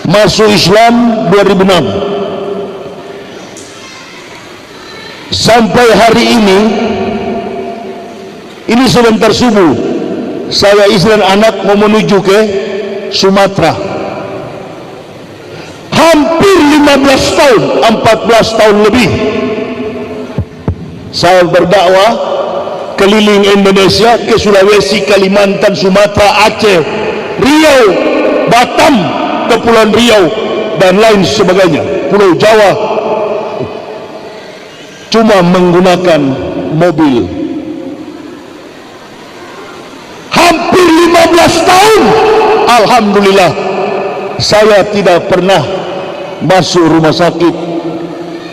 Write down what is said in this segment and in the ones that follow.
Masuk Islam 2006. Sampai hari ini sebentar subuh, saya istri dan anak mau menuju ke Sumatera. Hampir 15 tahun, 14 tahun lebih saya berdakwah keliling Indonesia, ke Sulawesi, Kalimantan, Sumatera, Aceh, Riau, Batam, Kepulauan Riau dan lain sebagainya, Pulau Jawa, cuma menggunakan mobil. Hampir 15 tahun, alhamdulillah, saya tidak pernah masuk rumah sakit,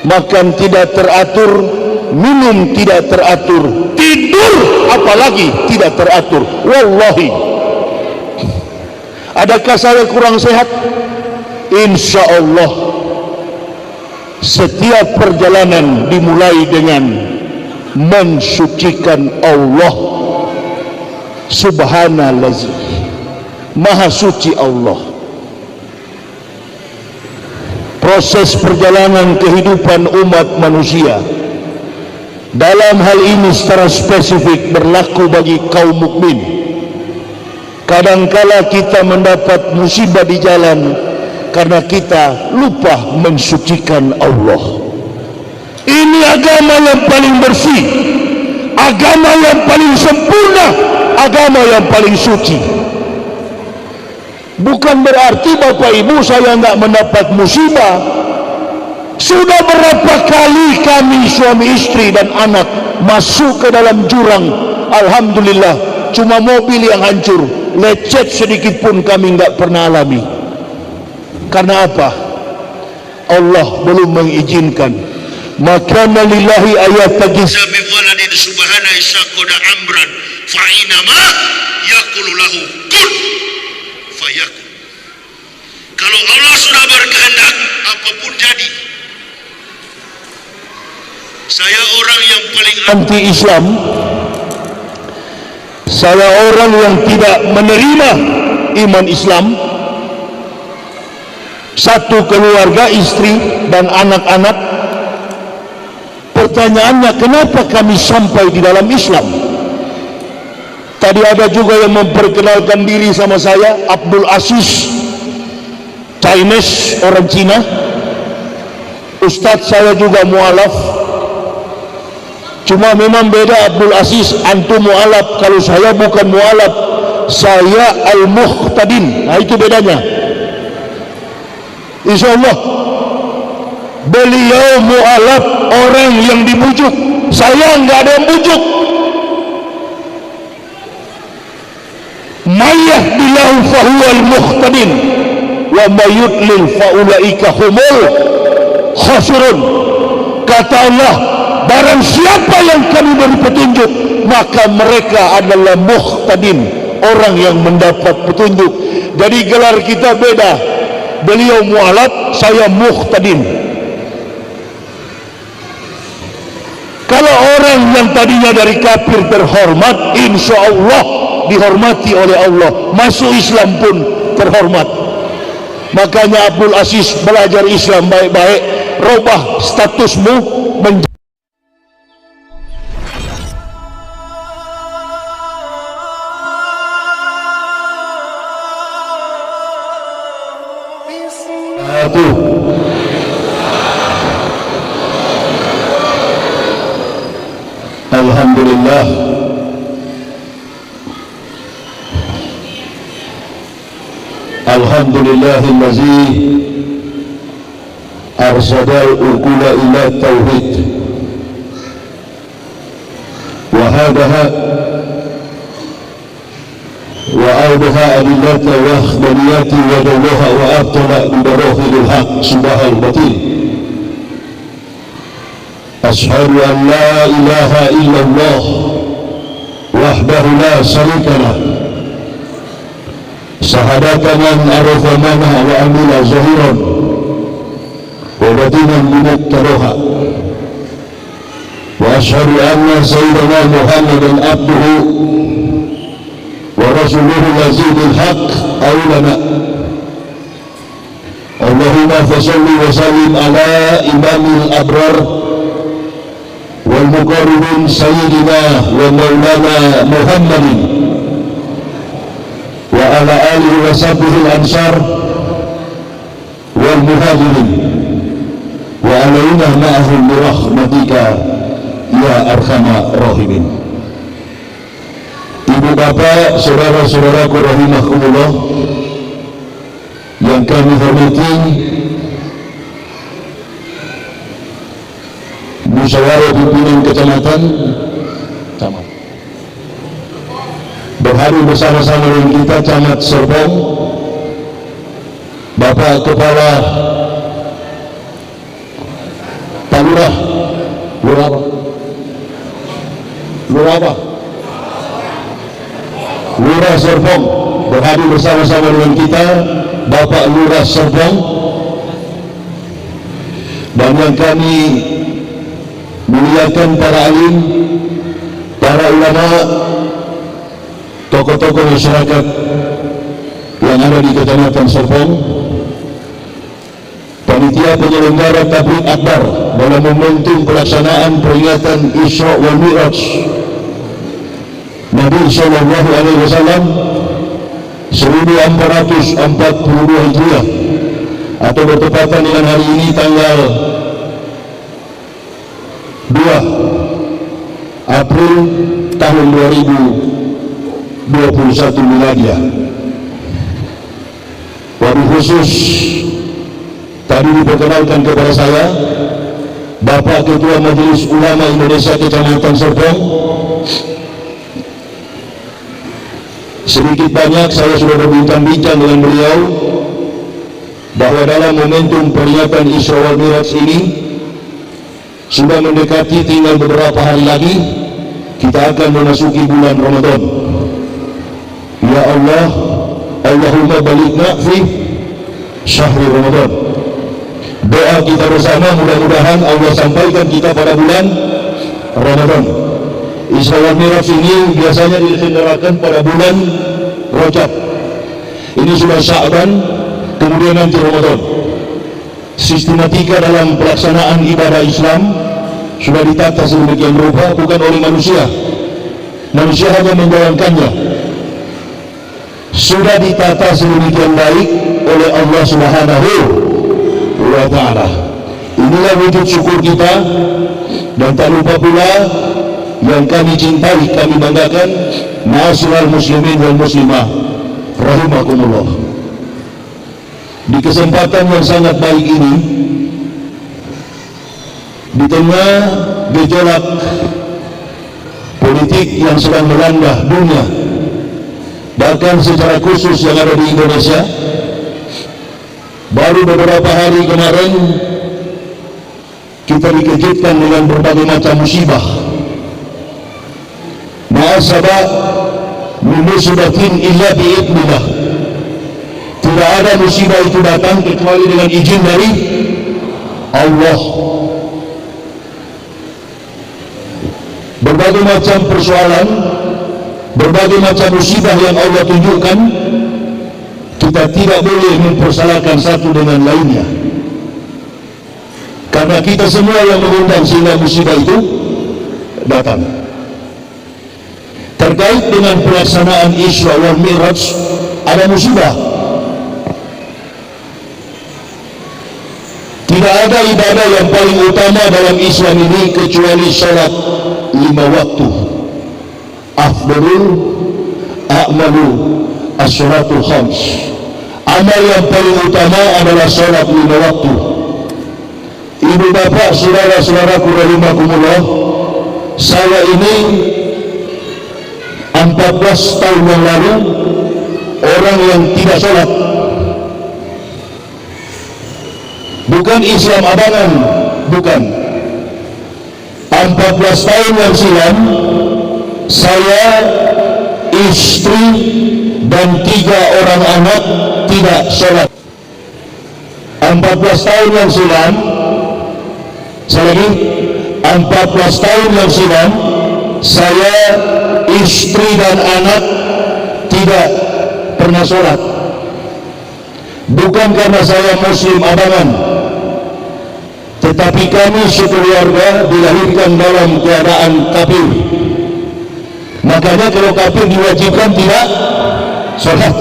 makan tidak teratur, minum tidak teratur, tidur apalagi tidak teratur. Wallahi, adakah saya kurang sehat? Insya Allah, setiap perjalanan dimulai dengan mensucikan Allah. Subhanallah, Maha Suci Allah. Proses perjalanan kehidupan umat manusia, dalam hal ini secara spesifik berlaku bagi kaum mukmin. Kadangkala kita mendapat musibah di jalan karena kita lupa mensucikan Allah. Ini agama yang paling bersih, agama yang paling sempurna, agama yang paling suci. Bukan berarti Bapak Ibu saya tidak mendapat musibah. Sudah berapa kali kami suami istri dan anak masuk ke dalam jurang, alhamdulillah, cuma mobil yang hancur, lecet sedikit pun kami tidak pernah alami. Karena apa? Allah belum mengizinkan. Maka lillahi ayat tagiza bi waladin subhana isaqada amran fa inama yaqulu lahu kun fayakun. Kalau Allah sudah berkehendak, apapun jadi. Saya orang yang paling anti Islam. Saya orang yang tidak menerima iman Islam. Satu keluarga, istri dan anak-anak. Pertanyaannya, kenapa kami sampai di dalam Islam? Tadi ada juga yang memperkenalkan diri sama saya, Abdul Aziz, Chinese, orang Cina. Ustadz saya juga mualaf. Cuma memang beda, Abdul Aziz, antum mualaf, kalau saya bukan mualaf, saya al-muhtadin. Nah, itu bedanya. InsyaAllah beliau mualaf, orang yang dibujuk. Saya enggak ada yang bujuk. Mayyah bilahu fahuwal muhtadin wa mayudlil faulaika humul khasirun. Kata Allah, barang siapa yang kami beri petunjuk, maka mereka adalah muhtadin, orang yang mendapat petunjuk. Jadi gelar kita beda. Beliau mualaf, saya muhtadin. Kalau orang yang tadinya dari kafir terhormat, insya Allah dihormati oleh Allah. Masuk Islam pun terhormat. Makanya Abdul Aziz, belajar Islam baik-baik, robah statusmu menjadi Alhamdulillah. Alhamdulillahillazi arsadal ukula ila tauhid wa hadaha wa awdaha adillata wa akhbariyati wa dawlaha wa abtala bidarahilil haq subahal batin. Ashhadu an la ilaha illallah wahdahu la sharika lah, sahadatan man arafa mana wa amila zahiran wa batinan bimuqtadaha, wa ashhadu anna sayyidana Muhammadan abduhu wa rasuluhu allazi bil haqq awlana fasalli wa sallim ala imamil abrar wal muqarribin sayyidina wa maulana Muhammadin wa ala alihi wa sahbihi al-ansar wal muhajirin wa alaina ma'ahum bi rahmatika ya arhamar rahimin. Ibu bapak, saudara-saudaraku rahimakumullah yang kami hormati, musyawarah pimpinan kecamatan berhadir bersama-sama dengan kita Camat Serpong, Bapak Kepala Pak Lurah, Lurah Serpong berhadir bersama-sama dengan kita Bapak Lurah Serpong, dan yang kami muliakan para alim, para ulama, tokoh-tokoh masyarakat yang ada di Kecamatan Serpong, panitia penyelenggara tabligh akbar dalam momentum pelaksanaan peringatan Isra wal Mi'raj Nabi sallallahu alaihi wasallam 1442 Hijriah, atau bertepatan dengan hari ini tanggal 2 April tahun 2021 Miladiah. Wabil khusus tadi diperkenalkan kepada saya Bapak Ketua Majelis Ulama Indonesia Kecamatan Serpong. Sedikit banyak saya sudah berbincang-bincang dengan beliau bahwa dalam momentum peringatan Isra wal Mi'raj ini sudah mendekati, tinggal beberapa hari lagi kita akan memasuki bulan Ramadan. Ya Allah, Allahumma baligna fi syahri Ramadan. Doa kita bersama, mudah-mudahan Allah sampaikan kita pada bulan Ramadan. Isra wal Mi'raj ini biasanya diselenggarakan pada bulan Rajab. Ini sudah Sya'ban, kemudian nanti Ramadan. Sistematika dalam pelaksanaan ibadah Islam sudah ditata sedemikian rupa, bukan oleh manusia. Manusia hanya menjalankannya. Sudah ditata sedemikian baik oleh Allah Subhanahu wa Ta'ala. Inilah wujud syukur kita, dan tak lupa pula yang kami cintai, kami banggakan, ma'asyiral muslimin wal muslimah rahimakumullah. Di kesempatan yang sangat baik ini, di tengah gejolak politik yang sedang melanda dunia, bahkan secara khusus yang ada di Indonesia, baru beberapa hari kemarin kita dikejutkan dengan berbagai macam musibah. Ma'asabah min musibatin illa bi'idnillah. Tidak ada musibah itu datang kecuali dengan izin dari Allah. Berbagai macam persoalan, berbagai macam musibah yang Allah tunjukkan, kita tidak boleh mempersalahkan satu dengan lainnya, karena kita semua yang mengundang sehingga musibah itu datang. Terkait dengan pelaksanaan Isra wal Mi'raj, ada musibah. Tidak ada ibadah yang paling utama dalam Islam ini kecuali salat 5 waktu. Afdalul a'malu as-salatul khams. Amal yang paling utama adalah salat 5 waktu. Ibu bapak, saudara-saudaraku rahimakumullah, saya ini 14 tahun yang lalu orang yang tidak sholat, bukan Islam abangan, bukan. 14 tahun yang silam saya, istri dan 3 orang anak tidak sholat. 14 tahun yang silam, saya lagi, 14 tahun yang silam saya, istri dan anak tidak pernah sholat. bukan karena saya muslim abangan, tetapi kami sekeluarga dilahirkan dalam keadaan kafir. Makanya kalau kafir diwajibkan tidak sholat.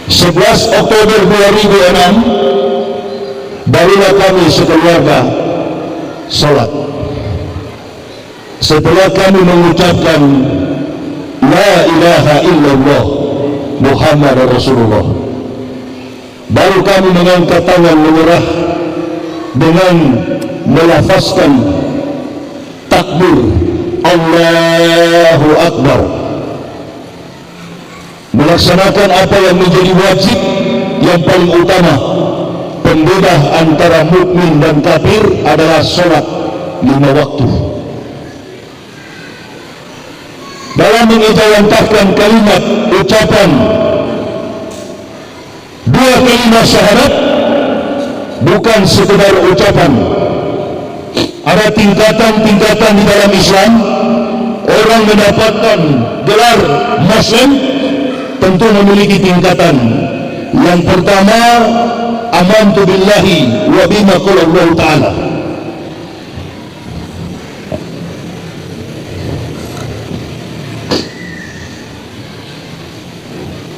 11 Oktober 2006 barulah kami sekeluarga sholat. Setelah kami mengucapkan La ilaha illallah Muhammad Rasulullah, baru kami mengangkat tangan menyerah dengan melafazkan takbir Allahu Akbar, melaksanakan apa yang menjadi wajib yang paling utama. Pembeda antara mukmin dan kafir adalah sholat 5 waktu. Dalam mengejawantahkan kalimat ucapan 2 kalimat syahadat bukan sekedar ucapan. Ada tingkatan-tingkatan di dalam Islam. Orang mendapatkan gelar Muslim tentu memiliki tingkatan. Yang pertama, amantu billahi wa bima qala Allah Ta'ala.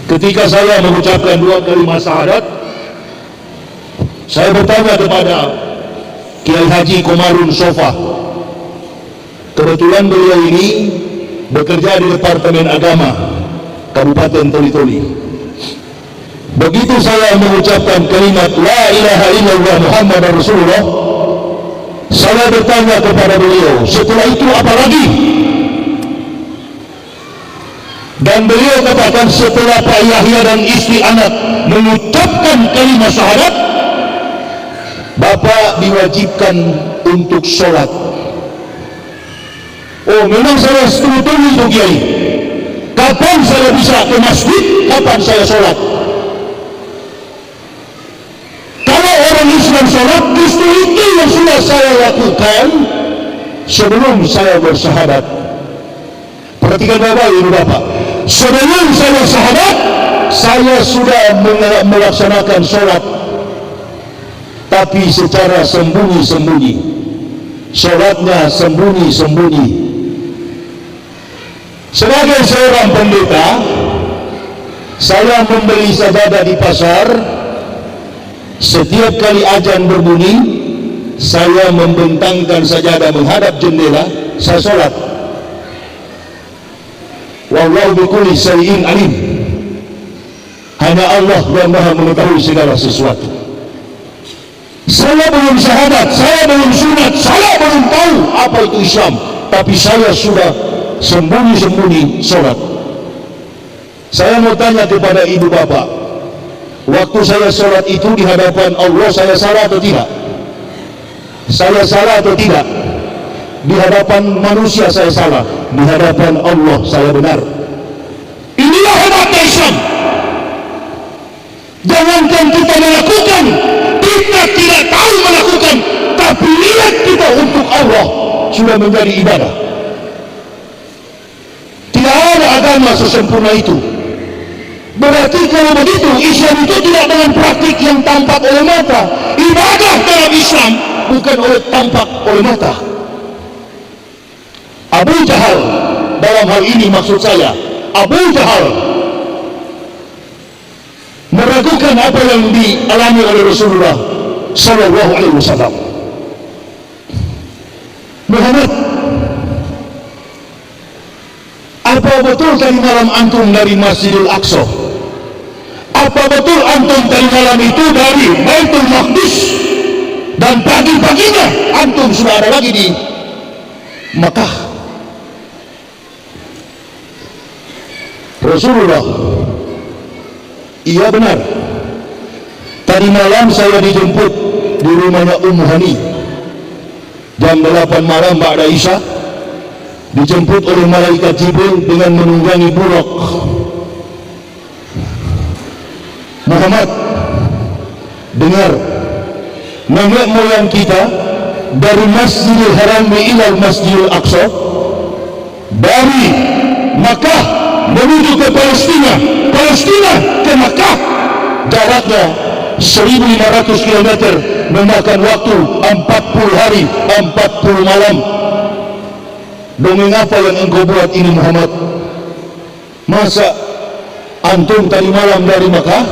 Ketika saya mengucapkan 2 kalimat syahadat, saya bertanya kepada Kiai Haji Komarun Sofa. Kebetulan beliau ini bekerja di Departemen Agama Kabupaten Toli-Toli. Begitu saya mengucapkan kalimat La ilaha illallah Muhammad Rasulullah, saya bertanya kepada beliau, setelah itu apa lagi? Dan beliau katakan, setelah Pak Yahya dan istri anak mengucapkan kalimat syahadat, Bapak diwajibkan untuk sholat. Oh, memang saya setuju itu, Kiai. Kapan saya bisa ke masjid? Kapan saya sholat? Kalau orang Islam sholat, justru itu yang sudah saya lakukan sebelum saya bersyahadat. Perhatikan Bapak, Ibu Bapak. Sebelum saya syahadat, saya sudah melaksanakan sholat, tapi secara sembunyi-sembunyi. Sholatnya sembunyi-sembunyi. Sebagai seorang pendeta, saya membeli sajadah di pasar. Setiap kali azan berbunyi, saya membentangkan sajadah menghadap jendela, saya sholat. Wallahu bikulli syai'in alim. Hanya Allah yang Maha mengetahui segala sesuatu. Saya belum syahadat, saya belum sunat, saya belum tahu apa itu Islam, tapi saya sudah sembunyi-sembunyi sholat. Saya mau tanya kepada ibu bapak, waktu saya sholat itu di hadapan Allah, saya salah atau tidak? Saya salah atau tidak? Di hadapan manusia saya salah, di hadapan Allah saya benar. Inilah hebatnya Islam. Jangankan kita melakukan, kita tidak tahu melakukan, tapi niat kita untuk Allah sudah menjadi ibadah. Tidak ada agama sesempurna itu. Berarti kalau begitu, Islam itu tidak dengan praktik yang tampak oleh mata. Ibadah dalam Islam bukan tampak oleh mata. Abu Jahal, dalam hal ini maksud saya, Abu Jahal meragukan apa yang dialami oleh Rasulullah Sallallahu Alaihi Wasallam. Muhammad, apa betul tadi malam antum dari Masjidil Aqsa? Apa betul antum tadi malam itu dari Baitul Maqdis? Dan pagi-paginya antum sudah ada lagi di Makkah. Rasulullah, iya benar, tadi malam saya dijemput di rumahnya Ummu Hani jam 8 malam ba'da Isya, dijemput oleh malaikat Jibril dengan menunggangi buraq. Muhammad, dengar, nenek moyang kita dari Masjidil Haram ila Masjidil Aqsa, dari Makkah menuju ke Palestina, Palestina ke Makkah, jaraknya 1.500 km, memakan waktu 40 hari 40 malam. Dongeng apa yang engkau buat ini Muhammad? Masa antum tadi malam dari Makkah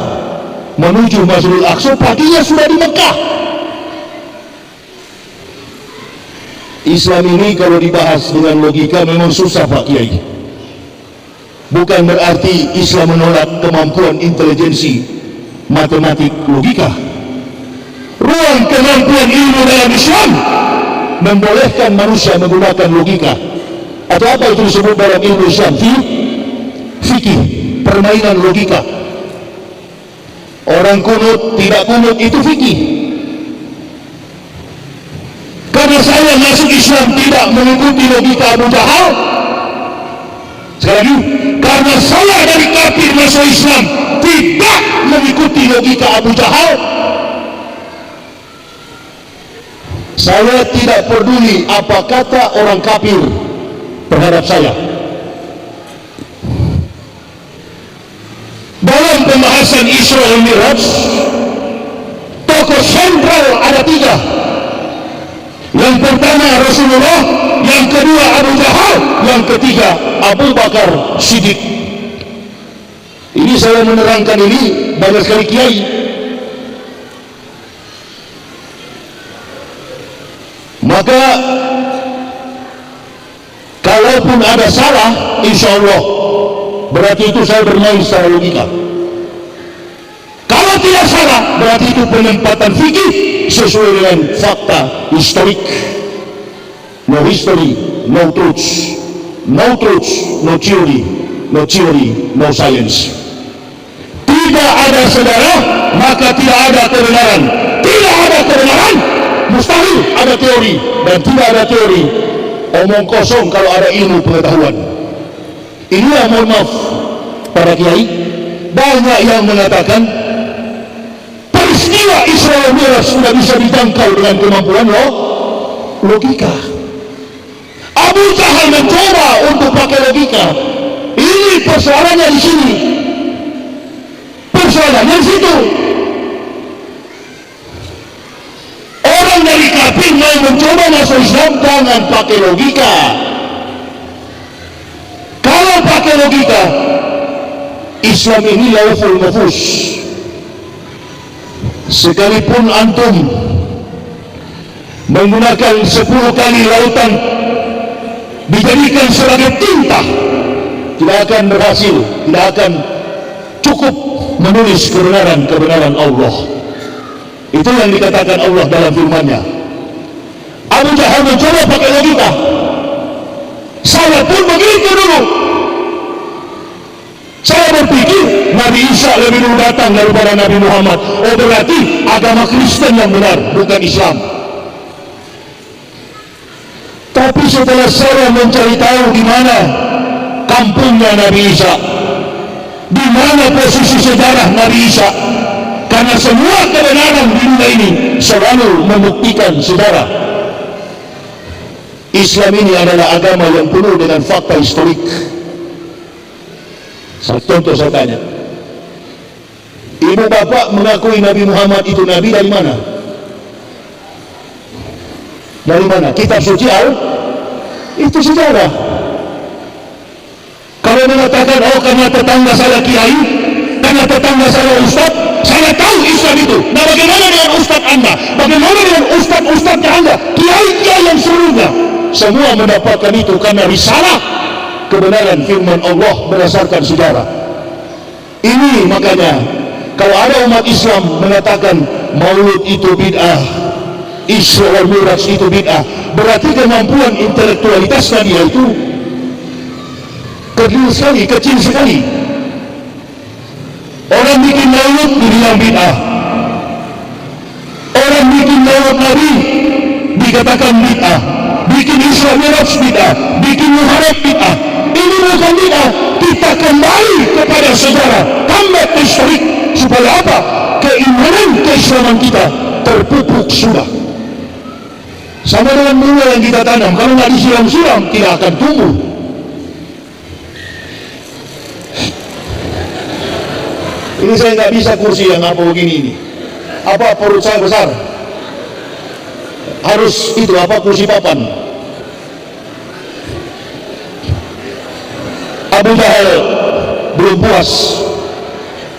menuju Masjidil Aqsa, paginya sudah di Makkah? Islam ini kalau dibahas dengan logika memang susah Pak Kiai. Bukan berarti Islam menolak kemampuan intelijensi, matematik, logika. Ruang kemampuan ilmu dalam Islam membolehkan manusia menggunakan logika. Atau apa itu disebut dalam ilmu Islam? Fikih, permainan logika. Orang kunut, tidak kunut, itu fikih. Karena saya masuk Islam tidak mengikuti logika Abu Jahal. Sekali lagi, karena saya dari kafir masuk Islam tidak mengikuti logika Abu Jahal. Saya tidak peduli apa kata orang kafir terhadap saya. Dalam pembahasan Isra dan Mi'raj, tokoh sentral ada 3. Yang pertama Rasulullah, yang kedua Abu Jahal, yang ketiga Abu Bakar Siddiq. Ini saya menerangkan ini banyak sekali kiai. Maka kalaupun ada salah, insya Allah berarti itu saya bermain secara logika. Kalau tidak salah, berarti itu penempatan fikih sesuai dengan fakta historik. No history, no truth. No truth, no theory. No theory, no science. Tidak ada sejarah, maka tidak ada kebenaran. Tidak ada kebenaran, mustahil ada teori. Dan tidak ada teori, omong kosong kalau ada ilmu pengetahuan. Inilah, mohon maaf para kiai, banyak yang mengatakan peristiwa Isra dan Mi'raj sudah bisa dijangkau dengan kemampuan logika. Abu Jahal mencoba untuk pakai logika. Ini persoalannya di sini. Persoalannya di situ. Orang dari kafir mau mencoba masuk Islam, jangan pakai logika. Kalau pakai logika, Islam ini lauful mahfuz. Sekalipun antum menggunakan 10 kali lautan dijadikan sebagai tinta, tidak akan berhasil, tidak akan cukup menulis kebenaran Allah. Itu yang dikatakan Allah dalam firman-Nya. Abu Jahal mencoba pakai logika. Saya pun begitu dulu. Saya berpikir Nabi Isa lebih dulu datang daripada Nabi Muhammad. Oh, berarti agama Kristen yang benar, bukan Islam. Tapi setelah saya mencari tahu di mana kampungnya Nabi Isa, di mana posisi sejarah Nabi Isa, karena semua kebenaran di dunia ini selalu membuktikan sejarah. Islam ini adalah agama yang penuh dengan fakta historik. Contoh saya tanya, ibu bapak mengakui Nabi Muhammad itu Nabi dari mana? Dari mana? Kitab suci itu sejarah. Kalau mengatakan, oh karena tetangga saya kiai, karena tetangga saya ustaz, saya tahu Islam itu. Nah, bagaimana dengan ustaz Anda? Bagaimana dengan ustaz-ustaznya Anda? Kiai-kiai yang seluruhnya semua mendapatkan itu karena risalah kebenaran firman Allah berdasarkan sejarah. Ini makanya kalau ada umat Islam mengatakan Maulud itu bid'ah, Isra wal Mi'raj itu bid'ah, berarti kemampuan intelektualitas dia itu kecil sekali. Orang bikin Maulud dibilang bid'ah, orang bikin Maulud Nabi dikatakan bid'ah, bikin Isra Mi'raj bid'ah, bikin Muharram bid'ah. Ini bukan bid'ah. Kita kembali kepada sejarah, comeback historik, supaya apa? Keimanan keislaman kita terpupuk sudah. Sama dengan bunga yang kita tanam, kalau nggak disiram-siram tidak akan tumbuh. Ini saya nggak bisa kursi yang apa begini ini. Apa perut saya besar? Harus itu apa kursi papan. Abu Jahal belum puas.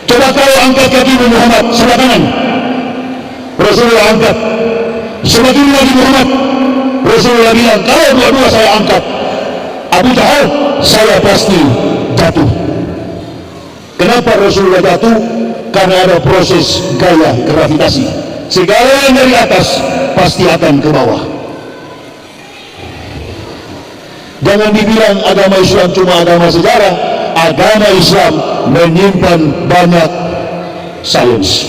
Coba kau angkat kaki Muhammad sebelah kanan. Rasulullah angkat. Sebelah kiri lagi Muhammad. Rasulullah bilang, kalau dua-dua saya angkat, Abu Jahal, saya pasti jatuh. Kenapa Rasulullah jatuh? Karena ada proses gaya gravitasi. Segala yang dari atas pasti akan ke bawah. Jangan dibilang agama Islam cuma agama sejarah. Agama Islam menyimpan banyak sains,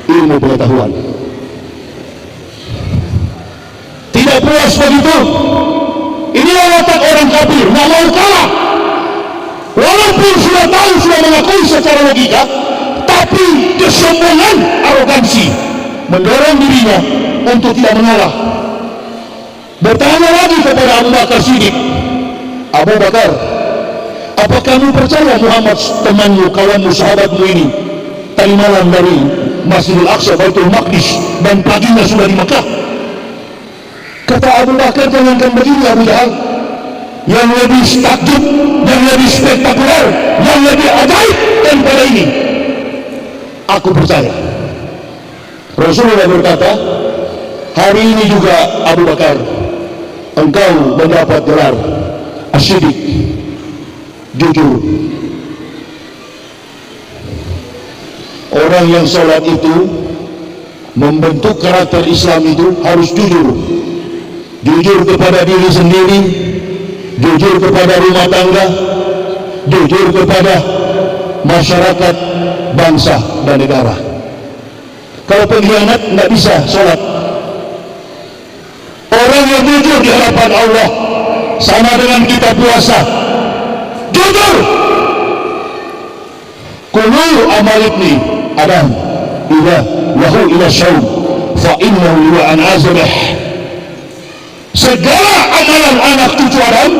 ilmu pengetahuan. Tidak puas begitu. Inilah watak orang kafir, nggak mau kalah. Walaupun sudah tahu, sudah mengakui secara logika, tapi kesombongan, arogansi mendorong dirinya untuk tidak mengalah. Bertanya lagi kepada Abu Bakar Siddiq, Abu Bakar, apa kamu percaya Muhammad temanmu, kawanmu, sahabatmu ini tadi malam dari Masjidil Aqsa, Baitul Maqdis, dan paginya sudah di Mekah? Kata Abu Bakar, jangankan begini Abu Jahal, yang lebih takjub, yang lebih spektakuler, yang lebih ajaib daripada ini, aku percaya. Rasulullah berkata, hari ini juga Abu Bakar, engkau mendapat gelar As-Siddiq, jujur. Orang yang sholat itu, membentuk karakter Islam itu harus jujur. Jujur kepada diri sendiri, jujur kepada rumah tangga, jujur kepada masyarakat, bangsa, dan negara. Kalau pengkhianat nggak bisa sholat. Orang yang jujur di hadapan Allah sama dengan kita puasa. Jujur. Kullu amal ibni Adam idza lahu ila syaum fa innahu wa an azbah. Segala amalan anak cucu Adam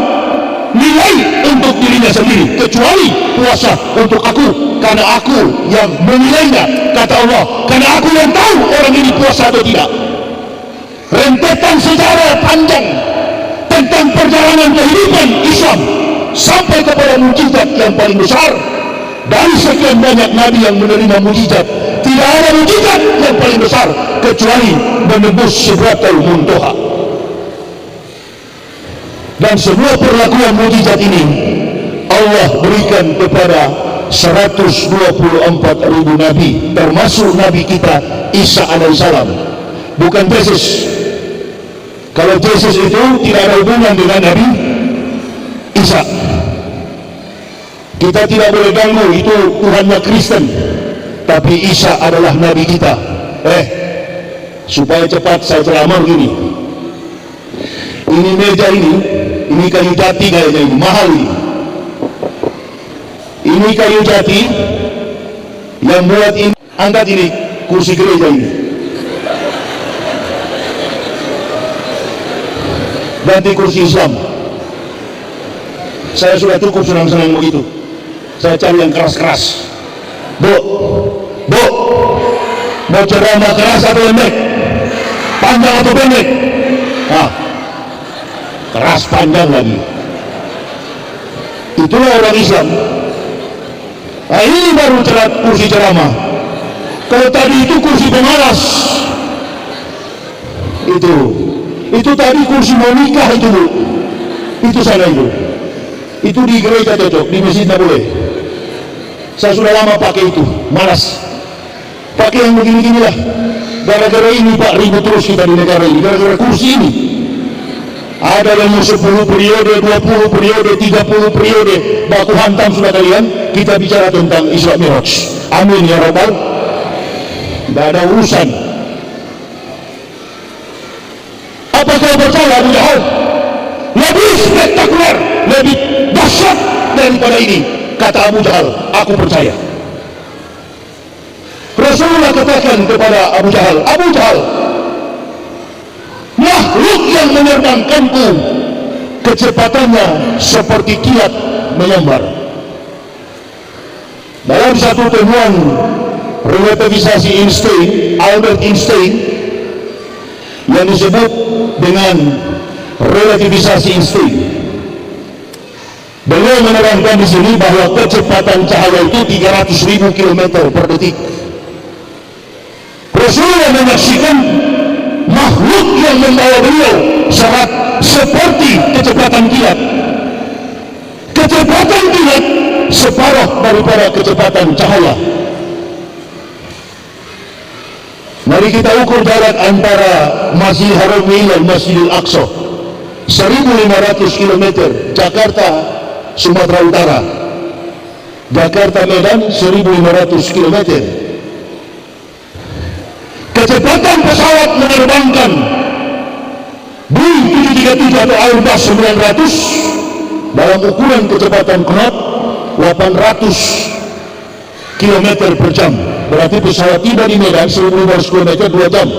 nilai untuk dirinya sendiri, kecuali puasa untuk aku, karena aku yang menilainya, kata Allah, karena aku yang tahu orang ini puasa atau tidak. Rentetan sejarah panjang tentang perjalanan kehidupan Islam sampai kepada mukjizat yang paling besar. Dari sekian banyak nabi yang menerima mukjizat, tidak ada mukjizat yang paling besar kecuali menembus Sidratul Muntaha. Dan semua perlakuan mukjizat ini Allah berikan kepada 124.000 nabi, termasuk nabi kita Isa alaihissalam. Bukan Yesus. Kalau Yesus itu tidak ada hubungan dengan Nabi Isa. Kita tidak boleh ganggu, itu Tuhannya Kristen. Tapi Isa adalah Nabi kita. Supaya cepat saya ceramah gini. Ini meja ini kayu jati kayaknya, ini mahal ini. Ini kayu jati yang buat ini, angkat ini kursi gereja ini. Ganti kursi Islam. Saya sudah cukup senang-senang begitu. Saya cari yang keras-keras. Bu, mau ceramah keras atau pendek? Panjang atau pendek? Keras panjang lagi. Itulah orang Islam. Nah, ini baru kursi ceramah. Kalau tadi itu kursi pemalas. Itu tadi kursi mau nikah itu, Bu. Itu sana itu. Itu di gereja cocok, di masjid tidak boleh. Saya sudah lama pakai itu, malas. Pakai yang begini-gini lah. Gara-gara ini Pak, ribut terus kita di negara ini, gara-gara kursi ini. Ada yang 10 periode, 20 periode, 30 periode, baku hantam sudah kalian. Kita bicara tentang Isra Mi'raj. Amin ya Rabbal. Tidak ada urusan. Apakah percaya Abu Jahal lebih spektakuler, lebih dahsyat daripada ini? Kata Abu Jahal, aku percaya. Rasulullah katakan kepada Abu Jahal, makhluk yang menerbangkanku kecepatannya seperti kilat menyambar. Dalam satu temuan relativisasi Albert Einstein yang disebut dengan relativisasi Einstein, beliau menerangkan di sini bahwa kecepatan cahaya itu 300.000 km per detik. Rasulullah menyaksikan makhluk yang membawa beliau seperti kecepatan kilat. Kecepatan kilat separuh daripada kecepatan cahaya. Mari kita ukur jarak antara Masjidil Haram dan Masjidil Aqsa, 1.500 km. Jakarta Sumatera Utara, Jakarta Medan 1.500 km. Kecepatan pesawat menerbangkan Boeing 737 atau Airbus 900 dalam ukuran kecepatan knot 800 km per jam. Berarti pesawat tiba di Medan 1.500 km 2 jam.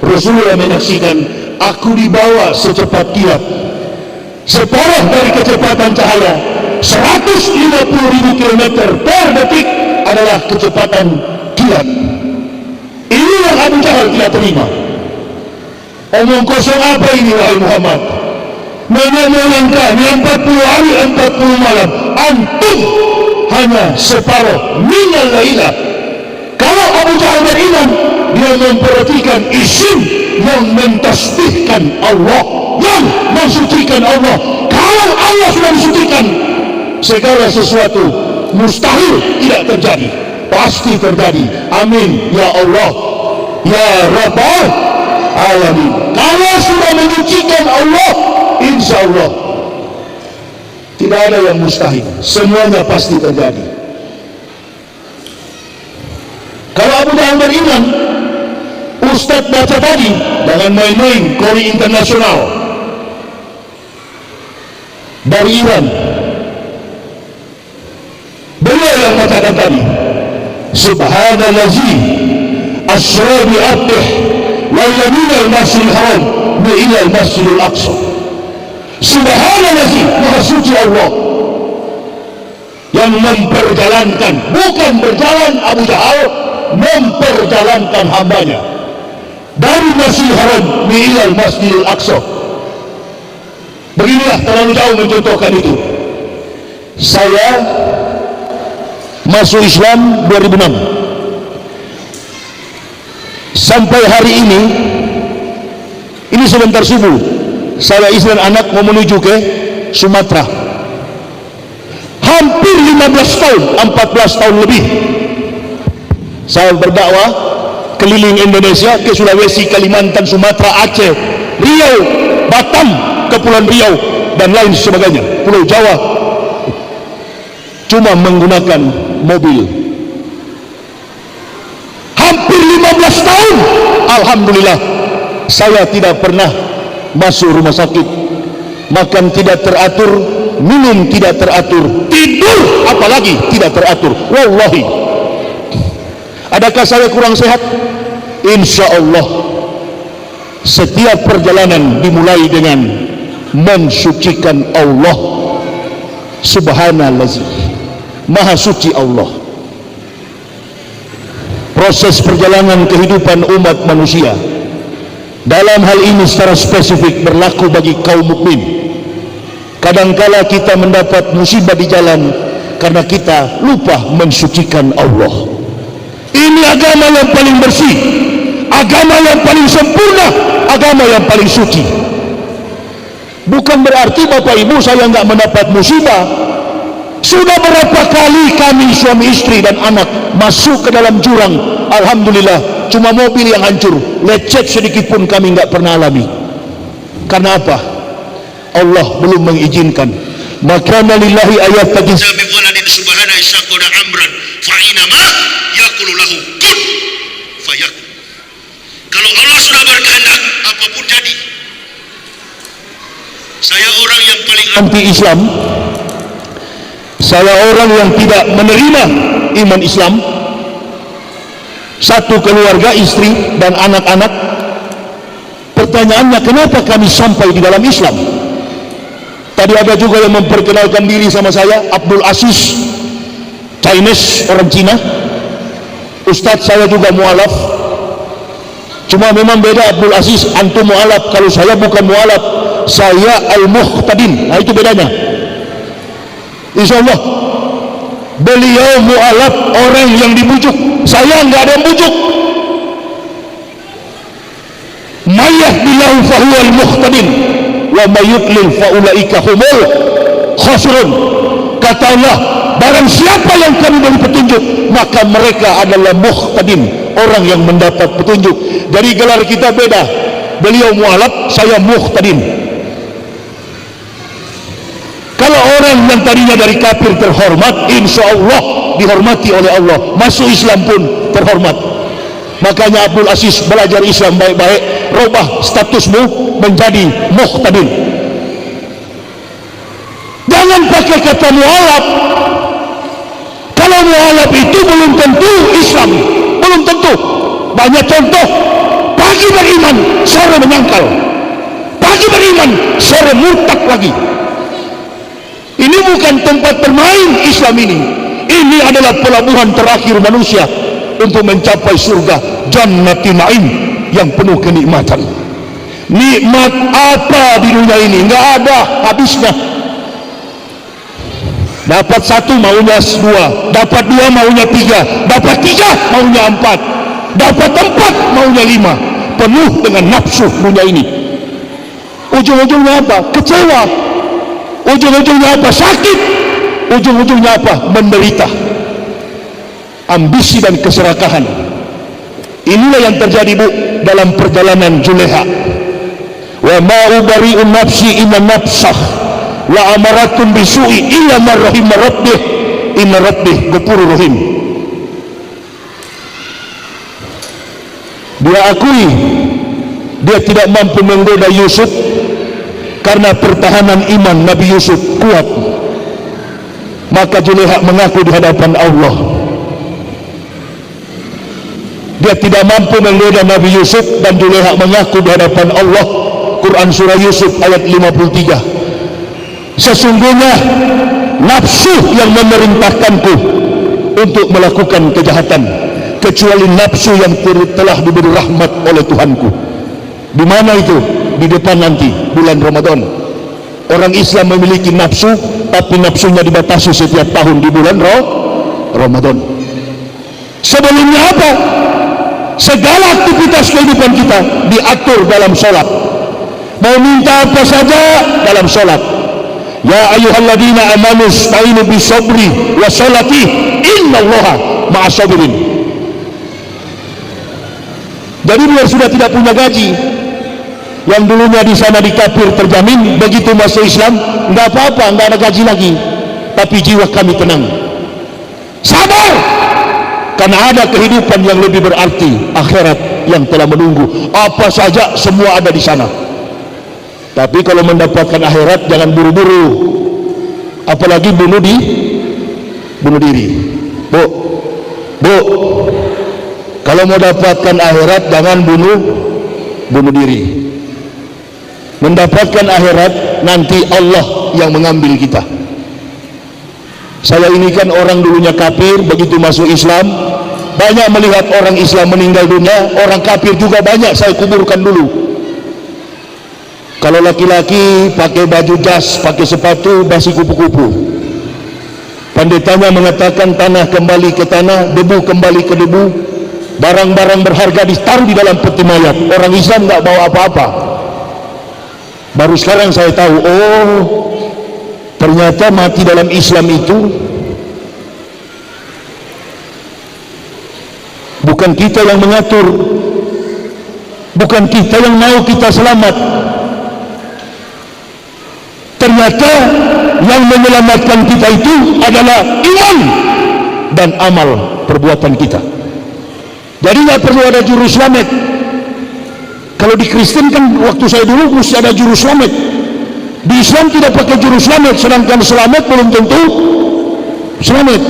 Rasulullah menyaksikan, aku dibawa secepat kilat, separuh dari kecepatan cahaya. 150.000 km per detik adalah kecepatan kilat. Ini yang Abu Jahal tidak terima. Omong kosong apa ini wahai Muhammad? Menyenangkan 40 hari 40 malam, antum hanya separuh minal lailah. Kalau Abu Jahal beriman, dia memperhatikan isim yang mentasbihkan Allah, yang mensucikan Allah. Kalau Allah sudah mensucikan, segala sesuatu mustahil tidak terjadi, pasti terjadi. Amin ya Allah ya Rabbal Alamin. Kalau sudah menyucikan Allah, insya Allah tidak ada yang mustahil, semuanya pasti terjadi. Kalau Abu Jahal beriman, Ustaz baca tadi, jangan main-main, Kori Internasional dari Iran, beliau yang bacakan tadi, Subhanallazi asra bi abdih wal minal masjidil haram ila al masjidil aqsa. Subhanallazi, maha suci Allah yang memperjalankan, bukan berjalan Abu Jahal, memperjalankan hambanya dari Masjidil Haram ila al masjidil aqsa. Beginilah, terlalu jauh mencontohkan itu. Saya masuk Islam 2006. Sampai hari ini sebentar subuh, saya istri dan anak mau menuju ke Sumatera. Hampir 15 tahun, 14 tahun lebih saya berdakwah keliling Indonesia, ke Sulawesi, Kalimantan, Sumatera, Aceh, Riau, Batam, Kepulauan Riau dan lain sebagainya, Pulau Jawa, cuma menggunakan mobil. Hampir 15 tahun, alhamdulillah, saya tidak pernah masuk rumah sakit, makan tidak teratur, minum tidak teratur, tidur apalagi tidak teratur. Wallahi, adakah saya kurang sehat? Insya Allah, setiap perjalanan dimulai dengan mensucikan Allah. Subhanallazi, maha suci Allah. Proses perjalanan kehidupan umat manusia dalam hal ini secara spesifik berlaku bagi kaum mukmin. Kadangkala kita mendapat musibah di jalan karena kita lupa mensucikan Allah. Ini agama yang paling bersih, agama yang paling sempurna, agama yang paling suci. Bukan berarti Bapak Ibu saya enggak mendapat musibah. Sudah berapa kali kami suami istri dan anak masuk ke dalam jurang, alhamdulillah cuma mobil yang hancur, lecet sedikit pun kami enggak pernah alami. Karena apa? Allah belum mengizinkan. Maka lillahi ayat tadi waladin subhana isaquna amran fa inama yaqulu lahu kun fayakun. Kalau Allah sudah berkehendak, apapun jadi. Saya orang yang paling anti Islam, saya orang yang tidak menerima iman Islam. Satu keluarga, istri dan anak-anak. Pertanyaannya, kenapa kami sampai di dalam Islam? Tadi ada juga yang memperkenalkan diri sama saya, Abdul Aziz, Chinese, orang Cina. Ustadz saya juga mualaf, cuma memang beda. Abdul Aziz, antum mualaf, kalau saya bukan mualaf, saya al-muhtadin. Nah, itu bedanya. Insyaallah beliau mualaf, orang yang dibujuk, saya enggak ada yang bujuk. Mayyahdilahu fahuwal muhtadin wa mayyudlil faulaika humul khasirun. Kata Allah, barang siapa yang kami beri petunjuk, maka mereka adalah muhtadin, orang yang mendapat petunjuk. Dari gelar kita beda, beliau mualaf, saya muhtadin. Kalau orang yang tadinya dari kafir terhormat, insya Allah dihormati oleh Allah, masuk Islam pun terhormat. Makanya Abdul Aziz belajar Islam baik-baik, robah statusmu menjadi muhtadin. Jangan pakai kata mualaf. Kalau mualaf itu belum tentu Islam, belum tentu. Banyak contoh, pagi beriman, sore menyangkal, pagi beriman, sore murtad lagi. Ini bukan tempat bermain Islam ini. Ini adalah pelabuhan terakhir manusia untuk mencapai surga Jannati Na'im yang penuh kenikmatan. Nikmat apa di dunia ini? Enggak ada habisnya. Dapat satu maunya dua, dapat dua maunya tiga, dapat tiga maunya empat, dapat empat maunya lima. Penuh dengan nafsu dunia ini. Ujung-ujungnya apa? Kecewa. Ujung-ujungnya apa? Sakit. Ujung-ujungnya apa? Menderita. Ambisi dan keserakahan. Inilah yang terjadi, Bu, dalam perjalanan Zulaiha. Wa ma ubari'un nafsi inna nafsah la amaratun bisu'i illa man rahima rabbih inna rabbih ghafurur rahim. Dia akui dia tidak mampu menggoda Yusuf karena pertahanan iman Nabi Yusuf kuat. Maka Zulaiha mengaku di hadapan Allah, dia tidak mampu menggoda Nabi Yusuf, dan Zulaiha mengaku di hadapan Allah. Quran surah Yusuf ayat 53. Sesungguhnya nafsu yang memerintahkanku untuk melakukan kejahatan, kecuali nafsu yang telah diberi rahmat oleh Tuhanku. Di mana itu? Di depan nanti bulan Ramadan. Orang Islam memiliki nafsu, tapi nafsunya dibatasi setiap tahun di bulan Ramadan. Sebelumnya apa? Segala aktivitas kehidupan kita diatur dalam sholat. Mau minta apa saja dalam sholat. Ya ayyuhalladzina amanu ista'inu bisabri wa sholati innallaha ma'as sabirin. Jadi biar sudah tidak punya gaji, yang dulunya di sana di kafir terjamin, begitu masuk Islam enggak apa-apa, enggak ada gaji lagi, tapi jiwa kami tenang. Sabar, karena ada kehidupan yang lebih berarti, akhirat yang telah menunggu. Apa saja semua ada di sana. Tapi kalau mendapatkan akhirat jangan buru-buru, apalagi bunuh diri. Bu, kalau mau dapatkan akhirat jangan bunuh diri. Mendapatkan akhirat nanti Allah yang mengambil kita. Saya ini kan orang dulunya kafir, begitu masuk Islam banyak melihat orang Islam meninggal dunia, orang kafir juga banyak saya kuburkan dulu. Kalau laki-laki pakai baju jas, pakai sepatu, basi kupu-kupu. Pendetanya mengatakan tanah kembali ke tanah, debu kembali ke debu, barang-barang berharga ditaruh di dalam peti mayat. Orang Islam enggak bawa apa-apa. Baru sekarang saya tahu, oh ternyata mati dalam Islam itu bukan kita yang mengatur, bukan kita yang mau kita selamat. Ternyata yang menyelamatkan kita itu adalah iman dan amal perbuatan kita. Jadi nggak perlu ada juru selamat. Kalau di Kristen kan waktu saya dulu mesti ada juru selamat. Di Islam tidak pakai juru selamat, sedangkan selamat belum tentu selamat.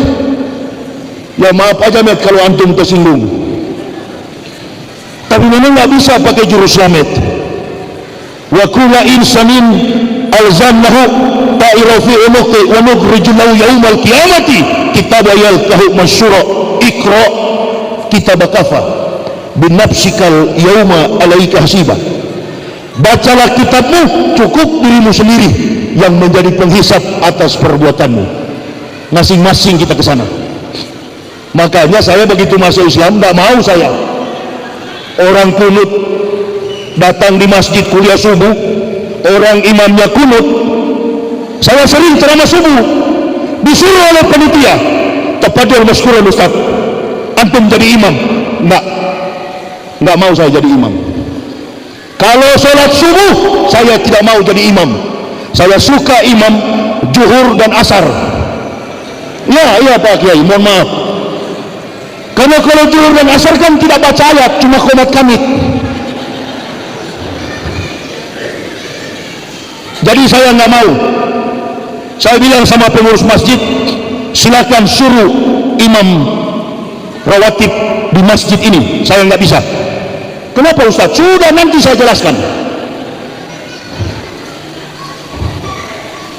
Ya maaf aja Met kalau antum tersinggung, tapi memang nggak bisa pakai juru selamat. Wa kullu insanin alzamnahu ta'ira fi unuqi wa nukhriju lahu yaumal qiyamati kitaba yalqahu mansyura iqra kitabaka kafa binafsikal yauma alaika hasiba. Bacalah kitabmu, cukup dirimu sendiri yang menjadi penghisap atas perbuatanmu. Masing-masing kita ke sana. Makanya saya begitu masuk Islam, tidak mau saya orang kunut datang di masjid kuliah subuh, orang imamnya kunut. Saya sering ceramah subuh, disuruh oleh panitia, tafadhol masykuran Ustaz, antum jadi imam. Enggak mau saya jadi imam. Kalau sholat subuh saya tidak mau jadi imam. Saya suka imam zuhur dan asar. Ya Pak Kiai, mohon maaf. Karena kalau zuhur dan asar kan tidak baca ayat, cuma qomat kamit. Jadi saya nggak mau. Saya bilang sama pengurus masjid, silakan suruh imam rawatib di masjid ini. Saya nggak bisa. Kenapa Ustaz? Sudah, nanti saya jelaskan.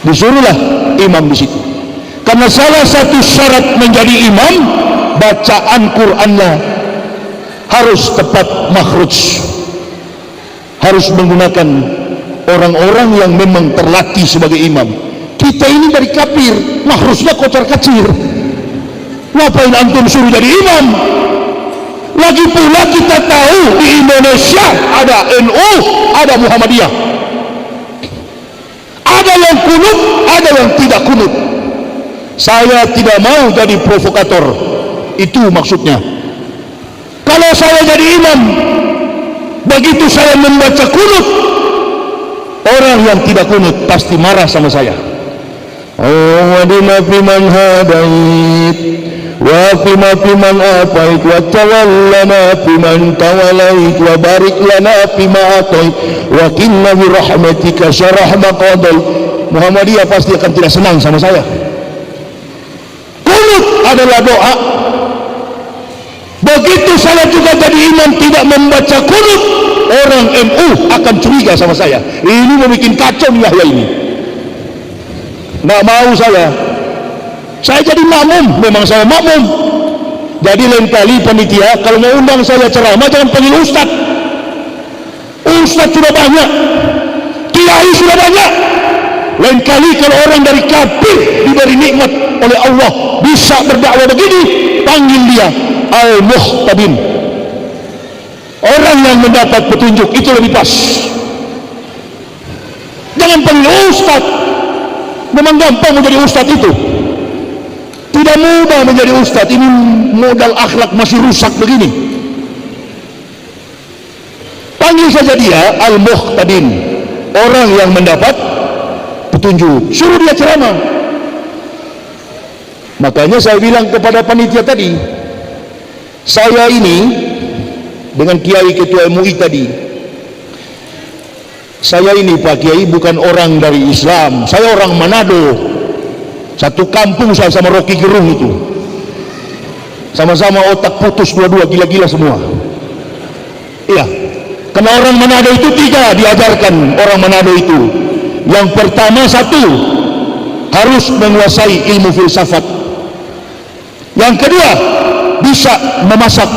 Disuruhlah imam di situ. Karena salah satu syarat menjadi imam, bacaan Qur'annya harus tepat makhraj. Harus menggunakan orang-orang yang memang terlatih sebagai imam. Kita ini dari kafir, makhrajnya kocar kacir. Ngapain antum suruh jadi imam? Lagi pula kita tahu di Indonesia ada NU, ada Muhammadiyah, ada yang kunut, ada yang tidak kunut. Saya tidak mau jadi provokator, itu maksudnya. Kalau saya jadi imam, begitu saya membaca kunut, orang yang tidak kunut pasti marah sama saya. Wadina fiman hadait wa fima fiman afait wa tawallana fiman tawalait wa barik lana fima atait wa qina bi rahmatika syarah maqadal. Muhammadiyah pasti akan tidak senang sama saya. Kunut adalah doa. Begitu saya juga jadi imam tidak membaca kunut, orang MU akan curiga sama saya. Ini mau bikin kacau nih Yahya ini. Nggak mau saya jadi makmum. Memang saya makmum. Jadi lain kali panitia kalau mau undang saya ceramah jangan panggil ustaz. Ustaz sudah banyak, kiai sudah banyak. Lain kali kalau orang dari kafir diberi nikmat oleh Allah bisa berdakwah begini, panggil dia al-muhtadin, orang yang mendapat petunjuk. Itu lebih pas. Jangan panggil ustaz. Memang gampang menjadi ustaz itu, tidak mudah menjadi ustaz. Ini modal akhlak masih rusak begini. Panggil saja dia al-muhtadin, orang yang mendapat petunjuk. Suruh dia ceramah. Makanya saya bilang kepada panitia tadi, saya ini dengan Kiai Ketua MUI tadi, saya ini Pak Kiai bukan orang dari Islam. Saya orang Manado. Satu kampung saya sama Rocky Gerung itu. Sama-sama otak putus dua-dua, gila-gila semua. Iya. Karena orang Manado itu tiga diajarkan orang Manado itu. Yang pertama, satu, harus menguasai ilmu filsafat. Yang kedua, bisa memasak.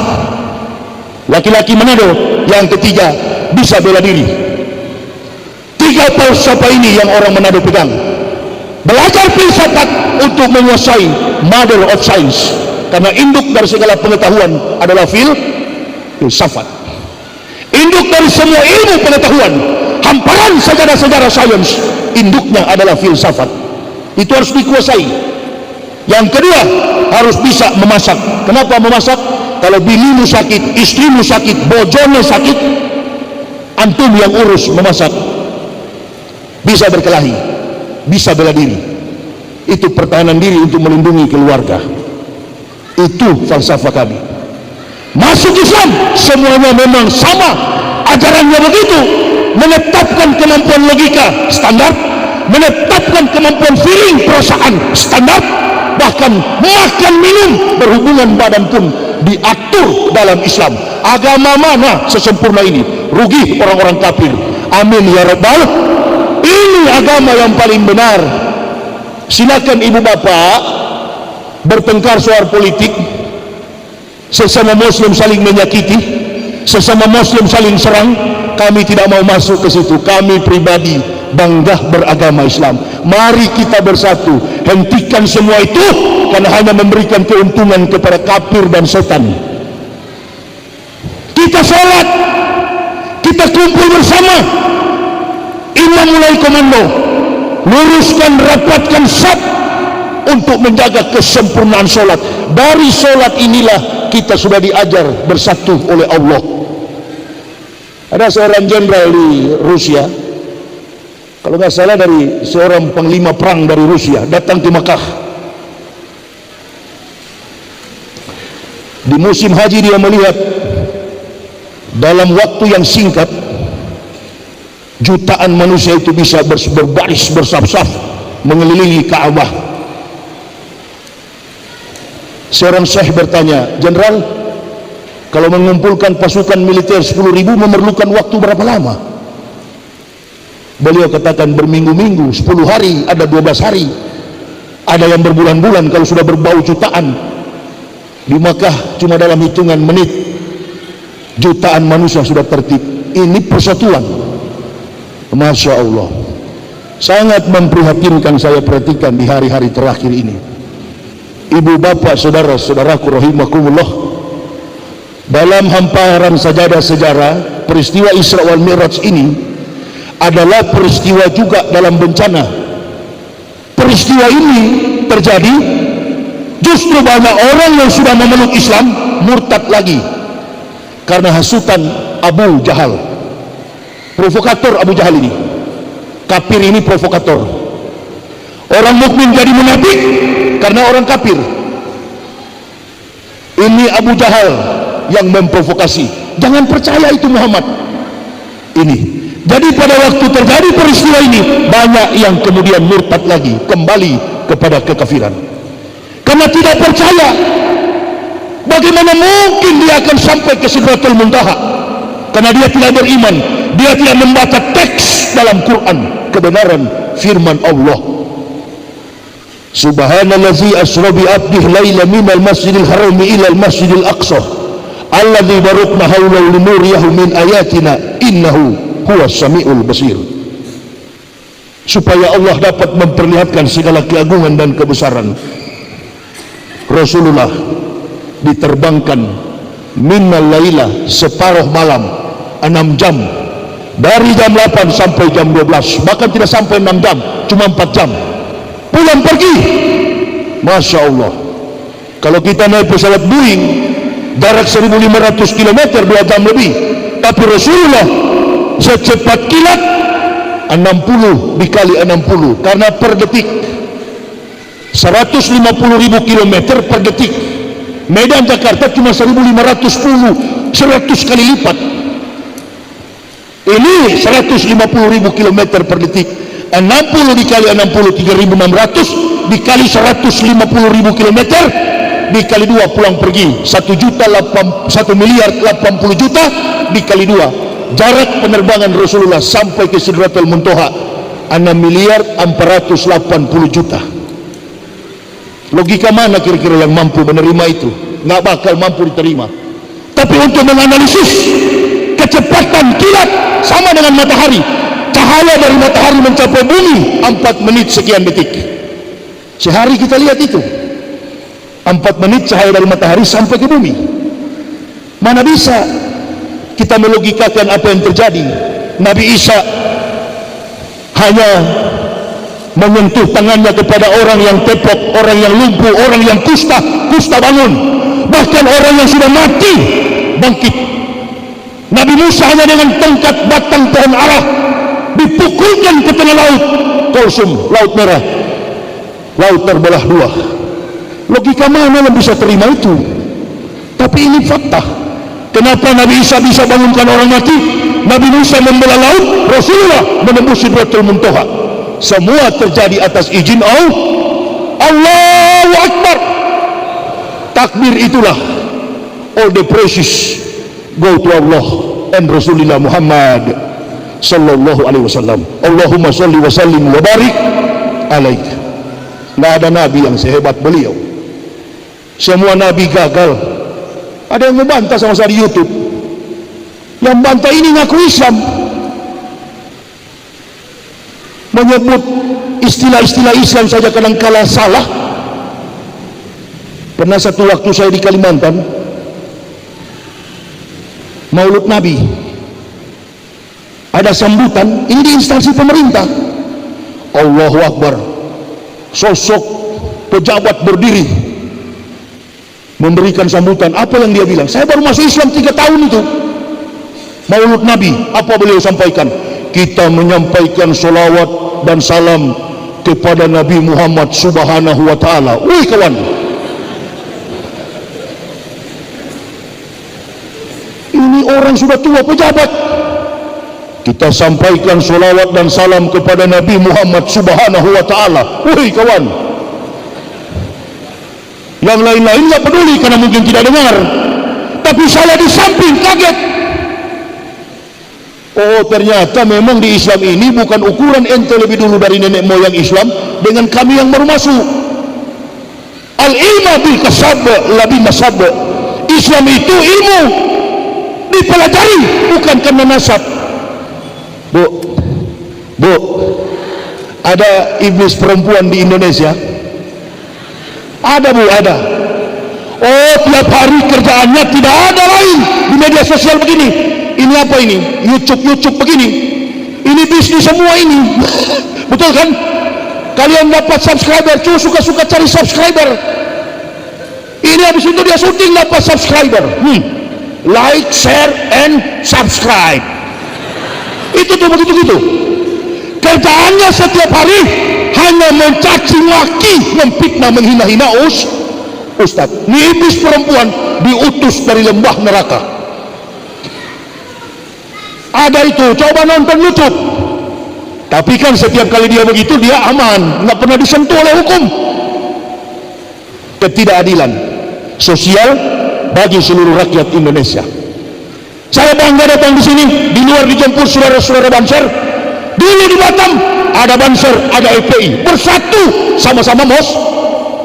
Laki-laki Manado. Yang ketiga, bisa bela diri. Tiga falsafah ini yang orang Manado pegang. Belajar filsafat untuk menguasai mother of science, karena induk dari segala pengetahuan adalah filsafat. Induk dari semua ilmu pengetahuan, hamparan sejarah-sejarah sains, induknya adalah filsafat. Itu harus dikuasai. Yang kedua, harus bisa memasak. Kenapa memasak? Kalau binimu sakit, istrimu sakit, bojonya sakit, antum yang urus memasak. Bisa berkelahi, bisa bela diri. Itu pertahanan diri untuk melindungi keluarga. Itu falsafah kami. Masuk Islam semuanya memang sama, ajarannya begitu. Menetapkan kemampuan logika standar, menetapkan kemampuan feeling perasaan standar, bahkan makan minum berhubungan badan pun diatur dalam Islam. Agama mana sesempurna ini? Rugi orang-orang kafir. Amin ya rabbal. Ini agama yang paling benar. Silakan ibu bapak bertengkar soal politik, sesama muslim saling menyakiti, sesama muslim saling serang. Kami tidak mau masuk ke situ. Kami pribadi bangga beragama Islam. Mari kita bersatu, hentikan semua itu, karena hanya memberikan keuntungan kepada kafir dan setan. Kita sholat, kita kumpul bersama, imam mulai komando, luruskan, rapatkan saf untuk menjaga kesempurnaan sholat. Dari sholat inilah kita sudah diajar bersatu oleh Allah. Ada seorang jenderal di Rusia, kalau nggak salah dari seorang panglima perang dari Rusia, datang ke Makkah. Di musim haji dia melihat dalam waktu yang singkat jutaan manusia itu bisa berbaris bersaf-saf mengelilingi Ka'bah. Seorang syekh bertanya, "Jenderal, kalau mengumpulkan pasukan militer 10.000 memerlukan waktu berapa lama?" Beliau katakan, berminggu-minggu, 10 hari, ada 12 hari, ada yang berbulan-bulan. Kalau sudah berbau jutaan, di Makkah cuma dalam hitungan menit jutaan manusia sudah tertib. Ini persatuan. Masya Allah, sangat memprihatinkan. Saya perhatikan di hari-hari terakhir ini, ibu bapak saudara-saudaraku rahimakumullah, dalam hamparan sajadah sejarah, peristiwa Isra wal Mi'raj ini adalah peristiwa juga dalam bencana. Peristiwa ini terjadi justru banyak orang yang sudah memeluk Islam murtad lagi karena hasutan Abu Jahal. Provokator Abu Jahal ini, kafir ini provokator. Orang mukmin jadi munafik karena orang kafir. Ini Abu Jahal yang memprovokasi. Jangan percaya itu Muhammad. Ini. Jadi pada waktu terjadi peristiwa ini, banyak yang kemudian murtad lagi, kembali kepada kekafiran. Karena tidak percaya. Bagaimana mungkin dia akan sampai ke Sidratul Muntaha? Karena dia tidak beriman. Dia tidak membaca teks dalam Quran, kebenaran firman Allah. Subhanallazi asra bi 'abdihi laila minal masjidil haram ilal masjidil aqsa alladzi barakna hawlahu linuriyahu min ayatina innahu huwas samiul basir. Supaya Allah dapat memperlihatkan segala keagungan dan kebesaran, Rasulullah diterbangkan minal laila, separuh malam, 6 jam, dari jam 8 sampai jam 12, bahkan tidak sampai 6 jam, cuma 4 jam pulang pergi. Masya Allah. Kalau kita naik pesawat Boeing jarak 1500 km 2 jam lebih, tapi Rasulullah secepat kilat 60 dikali 60, karena per detik 150.000 km per detik. Medan Jakarta cuma 1510, 100 kali lipat. Ini 150.000 km per detik. 60 dikali 60 3.600 dikali 150.000 km dikali 2 pulang pergi 1 miliar 80 juta dikali 2. Jarak penerbangan Rasulullah sampai ke Sidratul Muntaha 6 miliar 480 juta. Logika mana kira-kira yang mampu menerima itu? Nggak bakal mampu diterima. Tapi untuk menganalisis kecepatan kilat sama dengan matahari, cahaya dari matahari mencapai bumi 4 menit sekian detik. Sehari kita lihat itu 4 menit cahaya dari matahari sampai ke bumi. Mana bisa kita melogikakan apa yang terjadi? Nabi Isa hanya menyentuh tangannya kepada orang yang tepok, orang yang lumpuh, orang yang kusta bangun, bahkan orang yang sudah mati bangkit. Nabi Musa hanya dengan tongkat batang pohon ara dipukulkan ke tengah laut Kulsum, laut merah, laut terbelah 2. Logika mana yang bisa terima itu? Tapi ini fakta. Kenapa Nabi Isa bisa bangunkan orang mati, Nabi Musa membelah laut, Rasulullah menembus Sidratul Muntaha? Semua terjadi atas izin Allah. Allahu Akbar. Takbir itulah all the praises go to Allah and Rasulullah Muhammad sallallahu alaihi wasallam. Allahumma salli wa sallim wa barik alaik. Nggak ada nabi yang sehebat beliau. Semua nabi gagal. Ada yang membantah sama saya di YouTube. Yang bantah ini ngaku Islam, menyebut istilah-istilah Islam saja kadang-kala salah. Pernah satu waktu saya di Kalimantan, Maulud Nabi, ada sambutan, ini di instansi pemerintah. Allahu Akbar, sosok pejabat berdiri memberikan sambutan. Apa yang dia bilang? Saya baru masuk Islam 3 tahun itu. Maulud Nabi, apa beliau sampaikan? Kita menyampaikan solawat dan salam kepada Nabi Muhammad Subhanahu wa ta'ala. Wih kawan, ini orang sudah tua pejabat. Kita sampaikan solawat dan salam kepada Nabi Muhammad Subhanahu wa ta'ala. Wih kawan, yang lain-lain nggak peduli karena mungkin tidak dengar, tapi saya di samping kaget. Oh, ternyata memang di Islam ini bukan ukuran ente lebih dulu dari nenek moyang Islam dengan kami yang baru masuk. Al-ilma bil kasab la bil nasab. Islam itu ilmu dipelajari, bukan karena nasab. Bu, ada iblis perempuan di Indonesia? Ada bu, ada. Oh, tiap hari kerjaannya tidak ada lain di media sosial begini. Ini apa ini? YouTube begini. Ini bisnis semua ini. Betul kan? Kalian dapat subscriber, suka-suka cari subscriber. Ini habis itu dia syuting dapat subscriber. Like, share, and subscribe. Itu tuh begitu-gitu. Kerjaannya setiap hari hanya mencaci maki, memfitnah, menghina-hina Ustaz. Ini iblis perempuan diutus dari lembah neraka. Ada itu, coba nonton YouTube. Tapi kan setiap kali dia begitu, dia aman, nggak pernah disentuh oleh hukum. Ketidakadilan sosial bagi seluruh rakyat Indonesia. Saya bangga datang di sini, di luar dijemput saudara-saudara Banser. Dulu di Batam ada Banser, ada FPI, bersatu sama-sama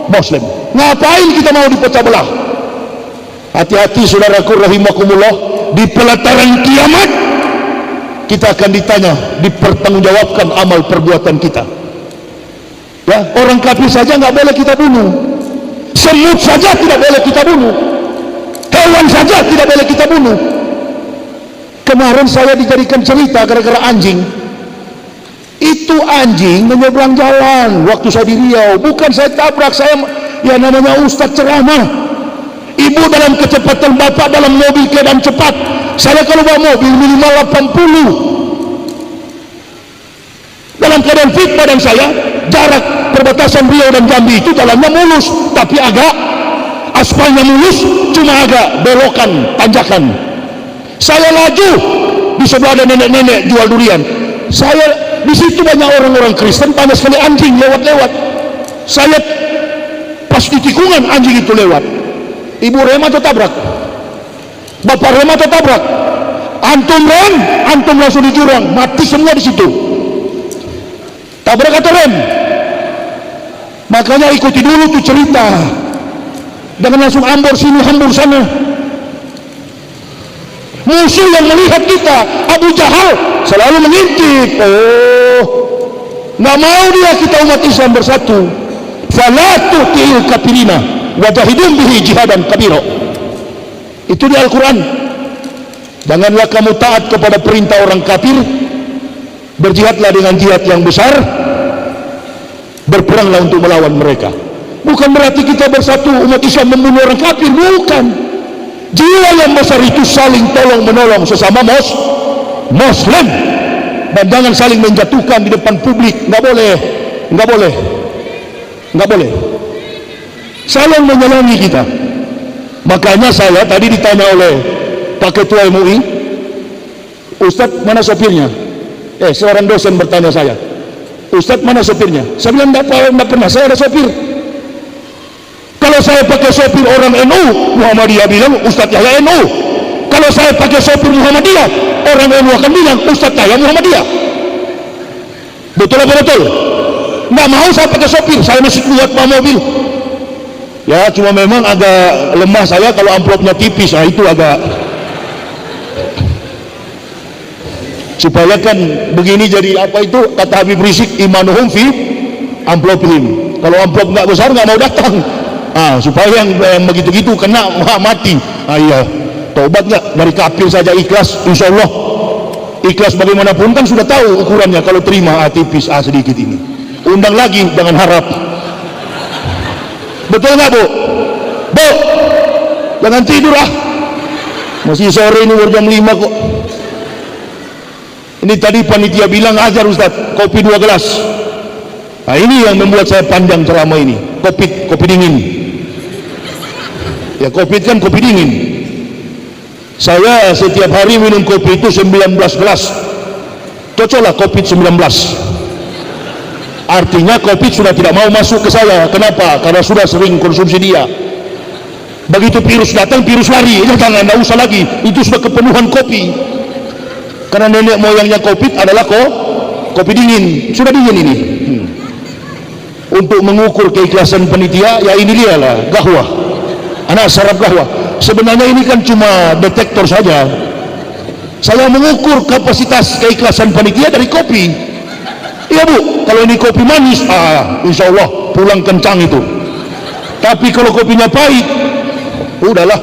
Muslim. Ngapain kita mau dipecah belah? Hati-hati saudaraku rahimakumullah, di pelataran kiamat kita akan ditanya, dipertanggungjawabkan amal perbuatan kita. Ya, orang kafir saja nggak boleh kita bunuh, semut saja tidak boleh kita bunuh, hewan saja tidak boleh kita bunuh. Kemarin saya dijadikan cerita gara-gara anjing. Itu anjing menyeberang jalan waktu saya di Riau, bukan saya tabrak. Saya, ya namanya Ustadz ceramah. Ibu dalam kecepatan, bapak dalam mobil keadaan cepat. Saya kalau bawa mobil minimal 80. Dalam keadaan fit badan saya, jarak perbatasan Riau dan Jambi itu jalannya mulus, tapi agak aspalnya mulus, cuma agak belokan, tanjakan. Saya laju, di sebelah ada nenek-nenek jual durian. Saya di situ banyak orang-orang Kristen, banyak sekali anjing lewat-lewat. Saya pas di tikungan anjing itu lewat. Ibu rem atau tabrak? Bapak rem atau tabrak? Antum rem, antum langsung di jurang, mati semua di situ. Tabrak atau rem? Makanya ikuti dulu tuh cerita. Jangan langsung ambor sini, hambur sana. Musuh yang melihat kita, Abu Jahal, selalu mengintip. Oh, nggak mau dia kita umat Islam bersatu. Fala tu'til kafirina wajahidun bihi jihadan kabiro. Itu di Al-Quran. Janganlah kamu taat kepada perintah orang kafir, berjihadlah dengan jihad yang besar, berperanglah untuk melawan mereka. Bukan berarti kita bersatu umat Islam membunuh orang kafir, bukan. Jiwa yang besar itu saling tolong menolong sesama Muslim, dan jangan saling menjatuhkan di depan publik. Nggak boleh saling menyalangi kita. Makanya saya tadi ditanya oleh Pak Ketua MUI, Ustadz mana sopirnya? Seorang dosen bertanya saya, Ustadz mana sopirnya? Saya bilang enggak pernah saya ada sopir. Kalau saya pakai sopir orang NU, Muhammadiyah bilang Ustadz Yahya NU. Kalau saya pakai sopir Muhammadiyah, orang NU akan bilang Ustadz Yahya Muhammadiyah. Betul apa betul? nggak mau saya pakai sopir, saya masih kuat bawa mobil. Ya cuma memang agak lemah saya kalau amplopnya tipis, nah itu agak. Supaya kan begini jadi apa itu kata Habib Rizik, imanuhum fi amplopihim. Kalau amplop nggak besar nggak mau datang. Supaya yang begitu-gitu kena mati. Iya, tobat nggak dari kafir saja ikhlas, insya Allah ikhlas bagaimanapun kan sudah tahu ukurannya. Kalau terima tipis sedikit ini, undang lagi jangan harap. Betul nggak Bu? Bu, jangan tidur masih sore ini baru jam 5 kok. Ini tadi panitia bilang ajar Ustaz, kopi 2 gelas. Nah ini yang membuat saya panjang ceramah ini. Kopi dingin. Ya kopi kan kopi dingin. Saya setiap hari minum kopi itu 19 gelas. Cocoklah kopi 19. Artinya kopi sudah tidak mau masuk ke saya. Kenapa? Karena sudah sering konsumsi dia. Begitu virus datang, virus lari. Jangan, tidak usah lagi. Itu sudah kepenuhan kopi. Karena nenek moyangnya kopi adalah kopi dingin. Sudah dingin ini. Untuk mengukur keikhlasan panitia, ya ini dia lah, gahwah. Anak sarap gahwah. Sebenarnya ini kan cuma detektor saja. Saya mengukur kapasitas keikhlasan panitia dari kopi. Iya Bu, kalau ini kopi manis, insya Allah pulang kencang itu. Tapi kalau kopinya pahit, udahlah.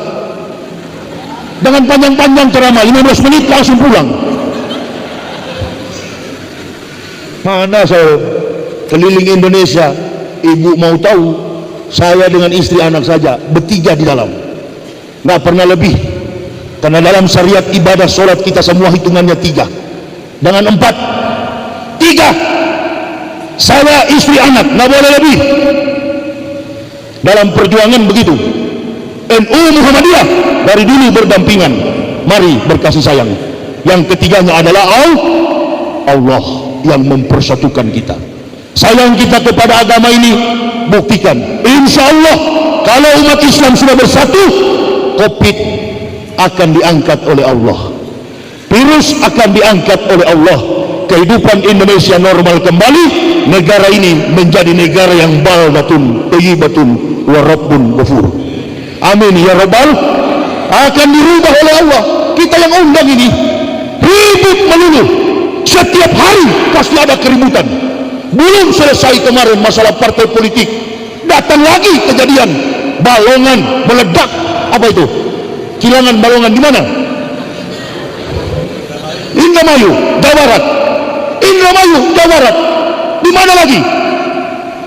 Dengan panjang-panjang ceramah, 15 menit langsung pulang. Mana saya keliling Indonesia, ibu mau tahu, saya dengan istri anak saja, bertiga di dalam. Nggak pernah lebih. Karena dalam syariat ibadah sholat kita semua hitungannya 3. Dengan 4, 3. Saya, istri, anak, nggak boleh lebih. Dalam perjuangan begitu. NU Muhammadiyah dari dulu berdampingan. Mari berkasih sayang. Yang ketiganya adalah Allah yang mempersatukan kita. Sayang kita kepada agama ini, buktikan. Insya Allah kalau umat Islam sudah bersatu, COVID akan diangkat oleh Allah, virus akan diangkat oleh Allah, kehidupan Indonesia normal kembali, negara ini menjadi negara yang baldatun thayyibatun wa rabbun ghafur. Amin ya rabbal. Akan dirubah oleh Allah. Kita yang undang ini ribut melulu, setiap hari pasti ada keributan. Belum selesai kemarin masalah partai politik, datang lagi kejadian balongan meledak. Apa itu? Kilangan balongan di mana? Indramayu, Jawa Barat. Indramayu, Jawa Barat. Di mana lagi?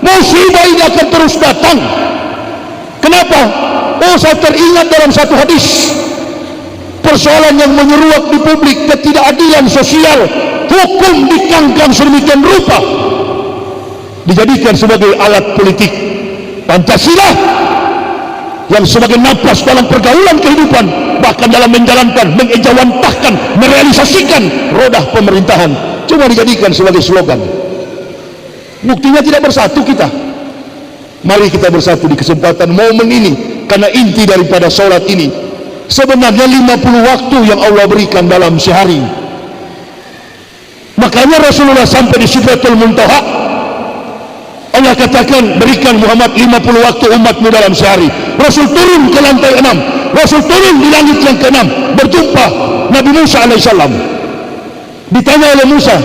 Musibah ini akan terus datang. Kenapa? Saya teringat dalam satu hadis, persoalan yang menyeruak di publik, ketidakadilan sosial, hukum dikangkang sedemikian rupa, dijadikan sebagai alat politik. Pancasila yang sebagai napas dalam pergaulan kehidupan, bahkan dalam menjalankan, mengejawantahkan, merealisasikan roda pemerintahan, cuma dijadikan sebagai slogan. Buktinya tidak bersatu kita. Mari kita bersatu di kesempatan momen ini, karena inti daripada sholat ini sebenarnya 50 waktu yang Allah berikan dalam sehari. Makanya Rasulullah sampai di Sidratul Muntaha, Allah katakan, berikan Muhammad 50 waktu umatmu dalam sehari. Rasul turun ke lantai 6, Rasul turun di langit yang ke-6, berjumpa Nabi Musa alaihissalam. Ditanya oleh Musa,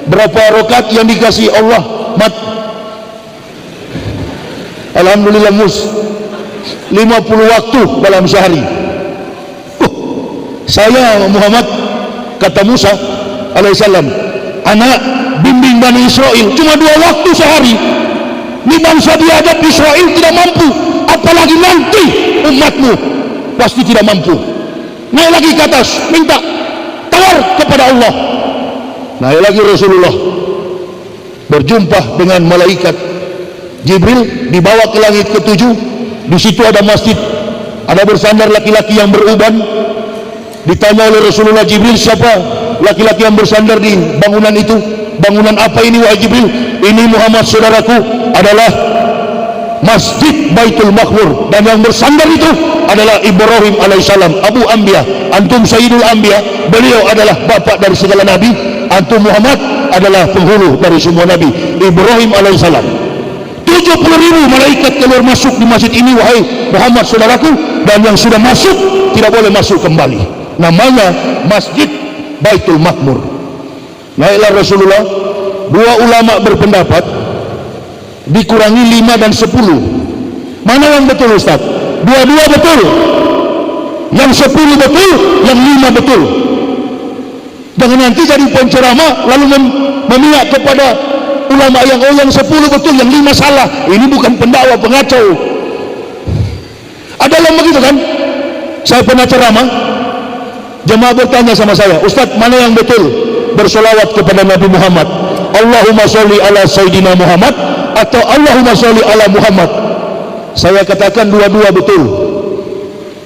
berapa rakaat yang dikasih Allah? Alhamdulillah Mus, 50 waktu dalam sehari. Saya Muhammad, kata Musa alaihissalam, anak bimbing Bani Israel cuma 2 waktu sehari. Ini bangsa diadab Israel tidak mampu, apalagi nanti umatmu pasti tidak mampu. Naik lagi ke atas, minta tawar kepada Allah. Naik lagi Rasulullah, berjumpa dengan malaikat Jibril, dibawa ke langit ke-7. Di situ ada masjid, ada bersandar laki-laki yang beruban. Ditanya oleh Rasulullah, Jibril, siapa laki-laki yang bersandar di bangunan itu? Bangunan apa ini wahai Jibril? Ini Muhammad saudaraku, adalah Masjid Baitul Maqmur, dan yang bersandar itu adalah Ibrahim alaihissalam, Abu Anbiya. Antum Sayyidul Anbiya, beliau adalah bapak dari segala nabi. Antum Muhammad adalah penghulu dari semua Nabi, Ibrahim alaihissalam. 70.000 malaikat keluar masuk di masjid ini, wahai Muhammad saudaraku, dan yang sudah masuk tidak boleh masuk kembali. Namanya Masjid Baitul Makmur. Naiklah Rasulullah. Dua ulama berpendapat dikurangi 5 dan 10. Mana yang betul Ustaz? Dua-dua betul. Yang 10 betul, yang 5 betul. Jangan nanti jadi penceramah lalu memihak kepada ulama yang yang 10 betul, yang 5 salah. Ini bukan pendakwa, pengacau. Ada yang begitu kan? Saya pernah ceramah, jemaah bertanya sama saya, Ustaz, mana yang betul bersolawat kepada Nabi Muhammad? Allahumma sholli ala Sayyidina Muhammad atau Allahumma sholli ala Muhammad? Saya katakan dua-dua betul.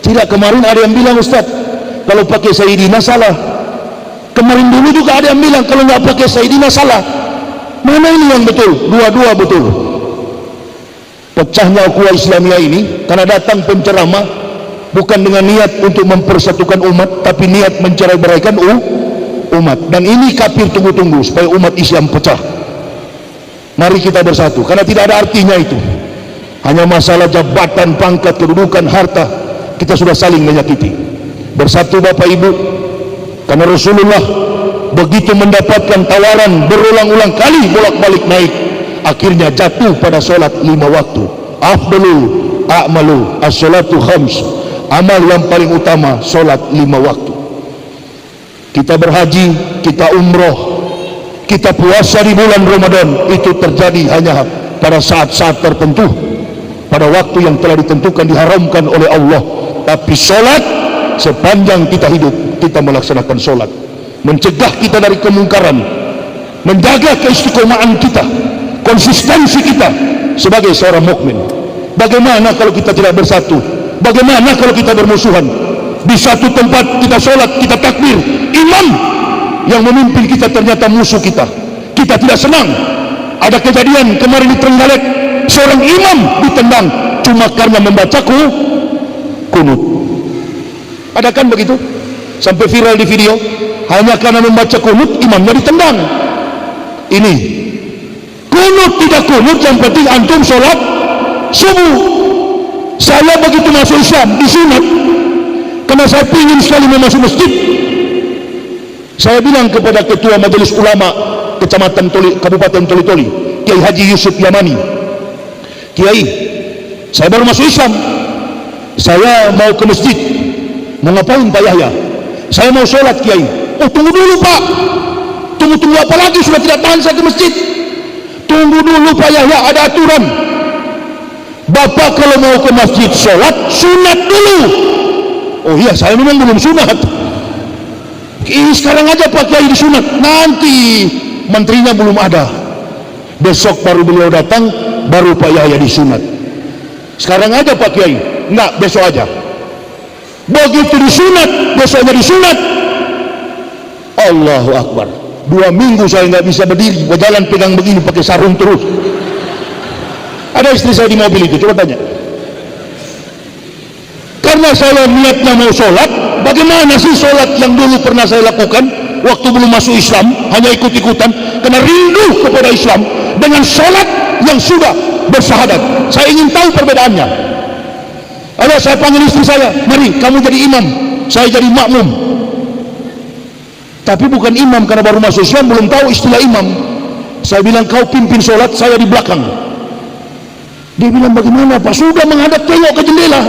Tidak, kemarin ada yang bilang, Ustaz, kalau pakai Sayyidina salah. Kemarin dulu juga ada yang bilang kalau nggak pakai Sayyidina salah. Mana ini yang betul? Dua-dua betul. Pecahnya ukhuwah Islamiyah ini karena datang penceramah bukan dengan niat untuk mempersatukan umat, tapi niat mencerai-beraikan umat. Dan ini kafir tunggu-tunggu supaya umat Islam pecah. Mari kita bersatu, karena tidak ada artinya itu. Hanya masalah jabatan, pangkat, kedudukan, harta. Kita sudah saling menyakiti. Bersatu Bapak Ibu, karena Rasulullah begitu mendapatkan tawaran berulang-ulang kali bolak-balik naik, akhirnya jatuh pada solat 5 waktu. Afdalul a'malu as-salatu khams. Amal yang paling utama solat 5 waktu. Kita berhaji, kita umroh, kita puasa di bulan Ramadan, itu terjadi hanya pada saat-saat tertentu, pada waktu yang telah ditentukan, diharamkan oleh Allah. Tapi solat sepanjang kita hidup, kita melaksanakan solat, mencegah kita dari kemungkaran, menjaga keistiqomahan kita, konsistensi kita sebagai seorang mukmin. Bagaimana kalau kita tidak bersatu? Bagaimana kalau kita bermusuhan? Di satu tempat kita sholat, kita takbir, imam yang memimpin kita ternyata musuh kita. Kita tidak senang. Ada kejadian kemarin di Trenggalek, seorang imam ditendang cuma karena membaca kunut. Ada kan begitu? Sampai viral di video, hanya karena membaca kunut imamnya ditendang. Ini kunut tidak kunut, yang penting antum sholat subuh. Saya begitu masuk Islam disunat karena saya ingin sekali masuk masjid. Saya bilang kepada ketua majelis ulama kecamatan Kabupaten Toli-Toli, Kiai Haji Yusuf Yamani, Kiai, saya baru masuk Islam, saya mau ke masjid. Mau ngapain Pak Yahya? Saya mau sholat Kiai. Oh, tunggu dulu Pak. Tunggu apa lagi, sudah tidak tahan saya ke masjid. Tunggu dulu Pak Yahya, ada aturan. Bapak kalau mau ke masjid sholat, sunat dulu. Oh iya, saya memang belum sunat. Sekarang aja Pak Kiai disunat, nanti menterinya belum ada. Besok baru beliau datang, baru Pak Yahya disunat. Sekarang aja Pak Kiai. Enggak, besok aja. Begitu disunat, besoknya disunat. Allahu Akbar. 2 minggu saya nggak bisa berdiri, berjalan pegang begini pakai sarung terus. Ada istri saya di mobil itu, coba tanya. Karena saya niatnya mau sholat, bagaimana sih sholat yang dulu pernah saya lakukan waktu belum masuk Islam, hanya ikut-ikutan, karena rindu kepada Islam, dengan sholat yang sudah bersyahadat. Saya ingin tahu perbedaannya. Lalu saya panggil istri saya, mari kamu jadi imam, saya jadi makmum. Tapi bukan imam karena baru masuk Islam, belum tahu istilah imam. Saya bilang kau pimpin sholat, saya di belakang. Dia bilang bagaimana Pak? Sudah menghadap, tengok ke jendela.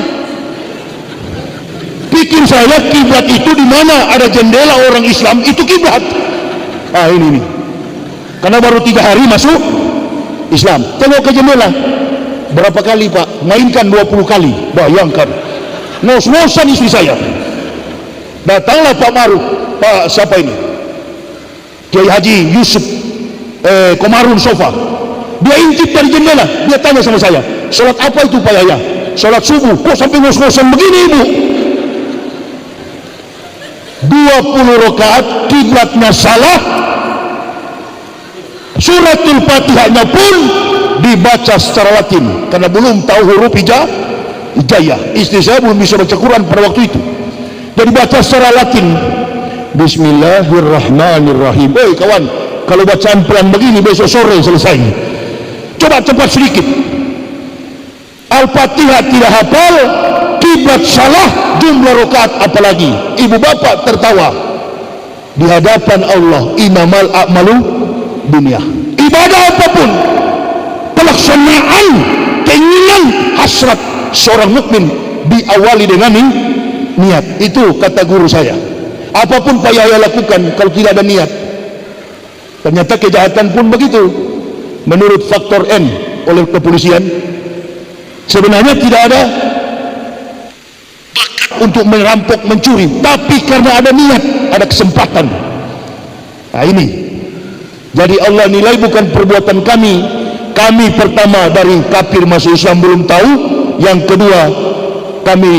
Pikir saya kiblat itu di mana ada jendela orang Islam itu kiblat. Ah ini. Karena baru 3 hari masuk Islam, tengok ke jendela. Berapa kali Pak? Mainkan 20 kali. Bayangkan. Ngos-ngosan istri saya. Datanglah Pak Maruf. Pak siapa ini? Kiai Haji Yusuf Komarun Sofa. Dia intip dari jendela. Dia tanya sama saya, sholat apa itu Pak Yahya? Sholat subuh. Kok sampai ngos-ngosan begini Ibu? 20 rakaat, kiblatnya salah, suratul Fatihahnya pun dibaca secara Latin karena belum tahu huruf hijaiyah. Istri saya belum bisa baca Quran pada waktu itu, jadi baca secara Latin. Bismillahirrahmanirrahim. Kawan, Kalau bacaan pelan begini besok sore selesai. Coba cepat sedikit. Al-Fatihah tidak hafal, kiblat salah, jumlah rakaat apalagi. Ibu bapak tertawa di hadapan Allah. Innamal a'malu binniyah. Ibadah apapun, pelaksanaan, keinginan, hasrat seorang mukmin diawali dengan niat. Itu kata guru saya. Apapun payah lakukan kalau tidak ada niat. Ternyata kejahatan pun begitu. Menurut faktor N oleh kepolisian, sebenarnya tidak ada bakat untuk merampok, mencuri, tapi karena ada niat, ada kesempatan. Nah ini, jadi Allah nilai bukan perbuatan kami. Kami pertama dari kafir masuk Islam belum tahu. Yang kedua, kami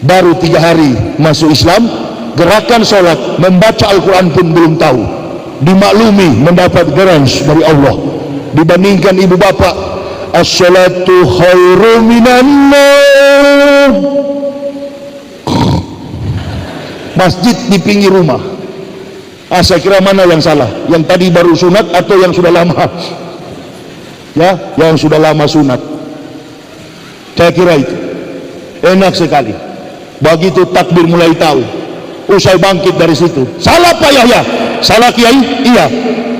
baru 3 hari masuk Islam. Gerakan sholat, membaca Al-Quran pun belum tahu. Dimaklumi mendapat garansi dari Allah. Dibandingkan ibu bapak, as-salatu khairu minan naum. Masjid di pinggir rumah. Saya kira mana yang salah? Yang tadi baru sunat atau yang sudah lama? Ya, yang sudah lama sunat. Saya kira itu enak sekali. Begitu takbir mulai tahu, usai bangkit dari situ. Salah Pak Yahya, salah Kiai, iya.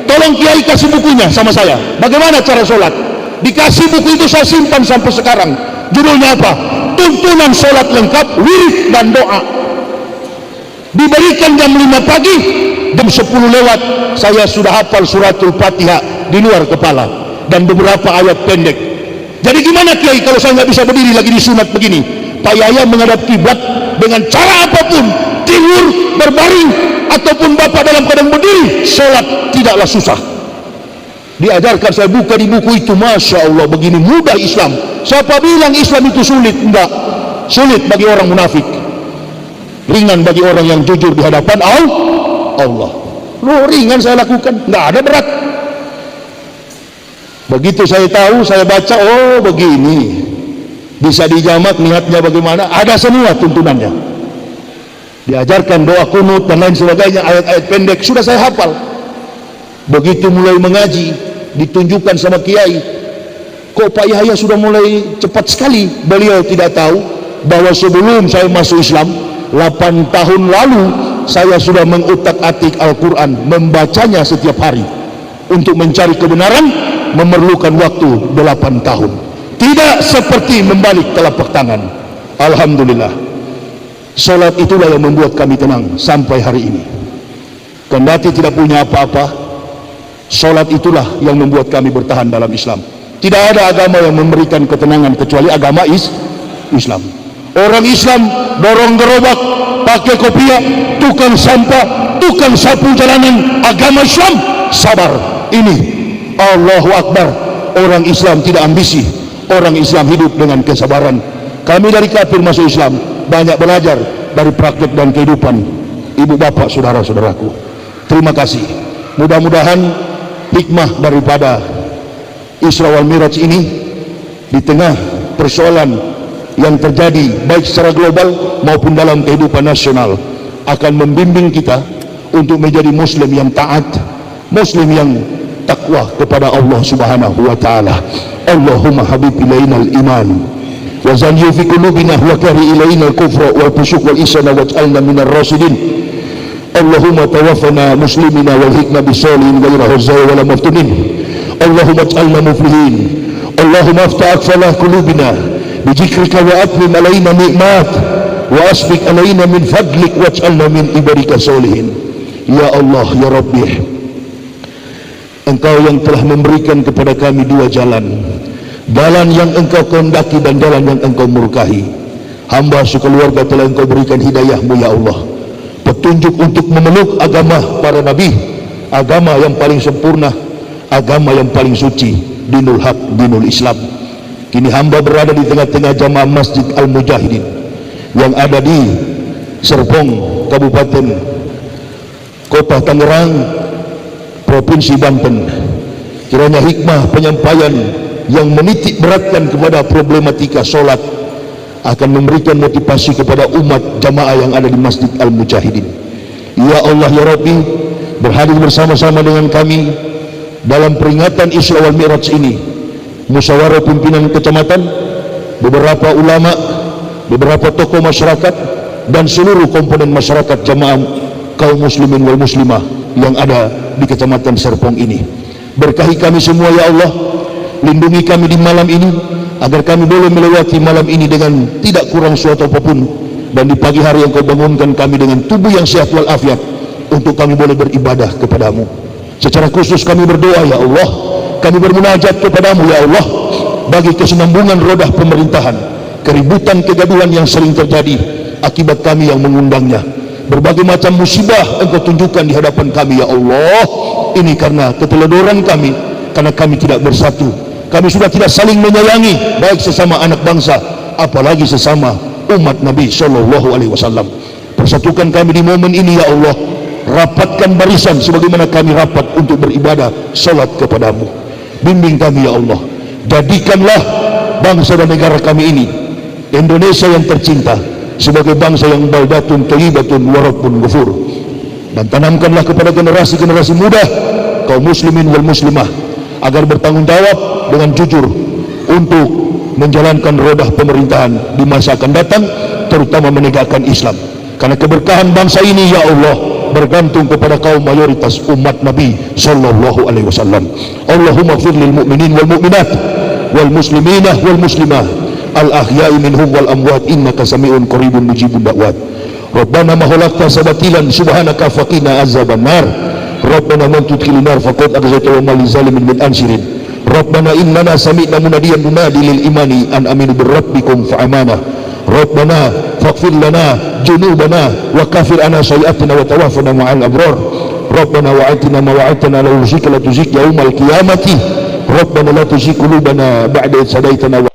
Tolong Kiai kasih bukunya sama saya. Bagaimana cara sholat? Dikasih buku itu, saya simpan sampai sekarang. Judulnya apa? Tuntunan sholat lengkap, wirid dan doa. Diberikan jam 5 pagi, jam 10 lewat saya sudah hafal suratul Fatihah di luar kepala dan beberapa ayat pendek. Jadi gimana Kiai kalau saya nggak bisa berdiri lagi di sunat begini? Pak Yahya menghadap kiblat dengan cara apapun, tidur, berbaring, ataupun bapak dalam keadaan berdiri, sholat tidaklah susah. Diajarkan, saya buka di buku itu, Masya Allah, begini mudah Islam. Siapa bilang Islam itu sulit? Enggak, sulit bagi orang munafik, ringan bagi orang yang jujur di hadapan Allah. Loh, ringan saya lakukan, enggak ada berat. Begitu saya tahu, saya baca, oh begini, bisa dijamak niatnya bagaimana, ada semua tuntunannya. Diajarkan doa kunut dan lain sebagainya, ayat-ayat pendek sudah saya hafal. Begitu mulai mengaji, ditunjukkan sama kiai, kok Pak Yahya sudah mulai cepat sekali. Beliau tidak tahu bahwa sebelum saya masuk Islam 8 tahun lalu saya sudah mengutak-atik Al-Quran, membacanya setiap hari. Untuk mencari kebenaran memerlukan waktu 8 tahun. Tidak seperti membalik telapak tangan. Alhamdulillah, salat itulah yang membuat kami tenang sampai hari ini. Kendati tidak punya apa-apa, salat itulah yang membuat kami bertahan dalam Islam. Tidak ada agama yang memberikan ketenangan kecuali agama Islam. Orang Islam dorong gerobak, pakai kopiah, tukang sampah, tukang sapu jalanan, agama Islam sabar. Ini Allahu Akbar. Orang Islam tidak ambisi, orang Islam hidup dengan kesabaran. Kami dari kafir masuk Islam banyak belajar dari praktek dan kehidupan ibu bapak saudara-saudaraku. Terima kasih. Mudah-mudahan hikmah daripada Isra wal Miraj ini di tengah persoalan yang terjadi baik secara global maupun dalam kehidupan nasional akan membimbing kita untuk menjadi muslim yang taat, muslim yang takwa kepada Allah Subhanahu wa taala. Allahumma habib ilaina al-iman wa zanyi fi qulubina wa kari ilaina al-kufra wal fusuq wal isyan waj'alna minar rasidin. Allahumma tawaffana muslimina wal hikna bisalihin ghayra huzza wala maftunin. Allahumma ij'alna muflihin. Allahumma aftah akfala qulubina bidzikrika wa atmim alaina ni'mat wa asbik alaina min fadlik waj'alna min ibadika solihin. Ya Allah, ya Rabbi, Engkau yang telah memberikan kepada kami 2 jalan, jalan yang Engkau kehendaki dan jalan yang Engkau murkahi. Hamba sekeluarga telah Engkau berikan hidayah-Mu ya Allah, petunjuk untuk memeluk agama para nabi, agama yang paling sempurna, agama yang paling suci, dinul haq, dinul Islam. Kini hamba berada di tengah-tengah jamaah Masjid Al-Mujahidin yang ada di Serpong, Kabupaten Kota Tangerang, Provinsi Banten. Kiranya hikmah penyampaian yang menitik beratkan kepada problematika solat akan memberikan motivasi kepada umat jamaah yang ada di Masjid Al-Mujahidin. Ya Allah ya Rabbi, berhadir bersama-sama dengan kami dalam peringatan Isra wal Mi'raj ini. Musyawarah pimpinan kecamatan, beberapa ulama, beberapa tokoh masyarakat, dan seluruh komponen masyarakat jamaah kaum muslimin wal muslimah yang ada di Kecamatan Serpong ini. Berkahi kami semua ya Allah, lindungi kami di malam ini agar kami boleh melewati malam ini dengan tidak kurang suatu apapun, dan di pagi hari yang kau bangunkan kami dengan tubuh yang sehat walafiat untuk kami boleh beribadah kepadamu. Secara khusus kami berdoa ya Allah, kami bermunajat kepadamu ya Allah bagi kesinambungan roda pemerintahan, keributan kegaduhan yang sering terjadi akibat kami yang mengundangnya. Berbagai macam musibah engkau tunjukkan di hadapan kami ya Allah. Ini karena keteledoran kami, karena kami tidak bersatu. Kami sudah tidak saling menyayangi, baik sesama anak bangsa apalagi sesama umat Nabi SAW. Persatukan kami di momen ini ya Allah, rapatkan barisan sebagaimana kami rapat untuk beribadah salat kepadamu. Bimbing kami ya Allah, jadikanlah bangsa dan negara kami ini, Indonesia yang tercinta, sebagai bangsa yang baldatun thayyibatun wa rabbun ghafur. Dan tanamkanlah kepada generasi-generasi muda kaum muslimin wal muslimah agar bertanggung jawab dengan jujur untuk menjalankan roda pemerintahan di masa akan datang, terutama menegakkan Islam. Karena keberkahan bangsa ini ya Allah bergantung kepada kaum mayoritas umat Nabi sallallahu alaihi wasallam. Allahumma ighfir lil mu'minin wal mu'minat wal musliminah wal muslimah al ahya'i minhum wal amwat innaka sami'un qaribun mujibud da'wat. Rabbana ma khalaqta sabatilan subhanaka faqina azaban nar. Rabbana man tudkhilin nar faqad aghzayta wa mal zalimin min ansirin. Rabbana innana sami'na munadiyan yunadi lil imani an aminu bir rabbikum fa amana. Rabbana faghfir lana junubana wa kafir ana sayiatina wa tawaffana ma'al abrar. Rabbana wa'atina ma wa'adtana la tuzigh yaumal qiyamati. Rabbana la tuzigh qulubana ba'da idh hadaitana wa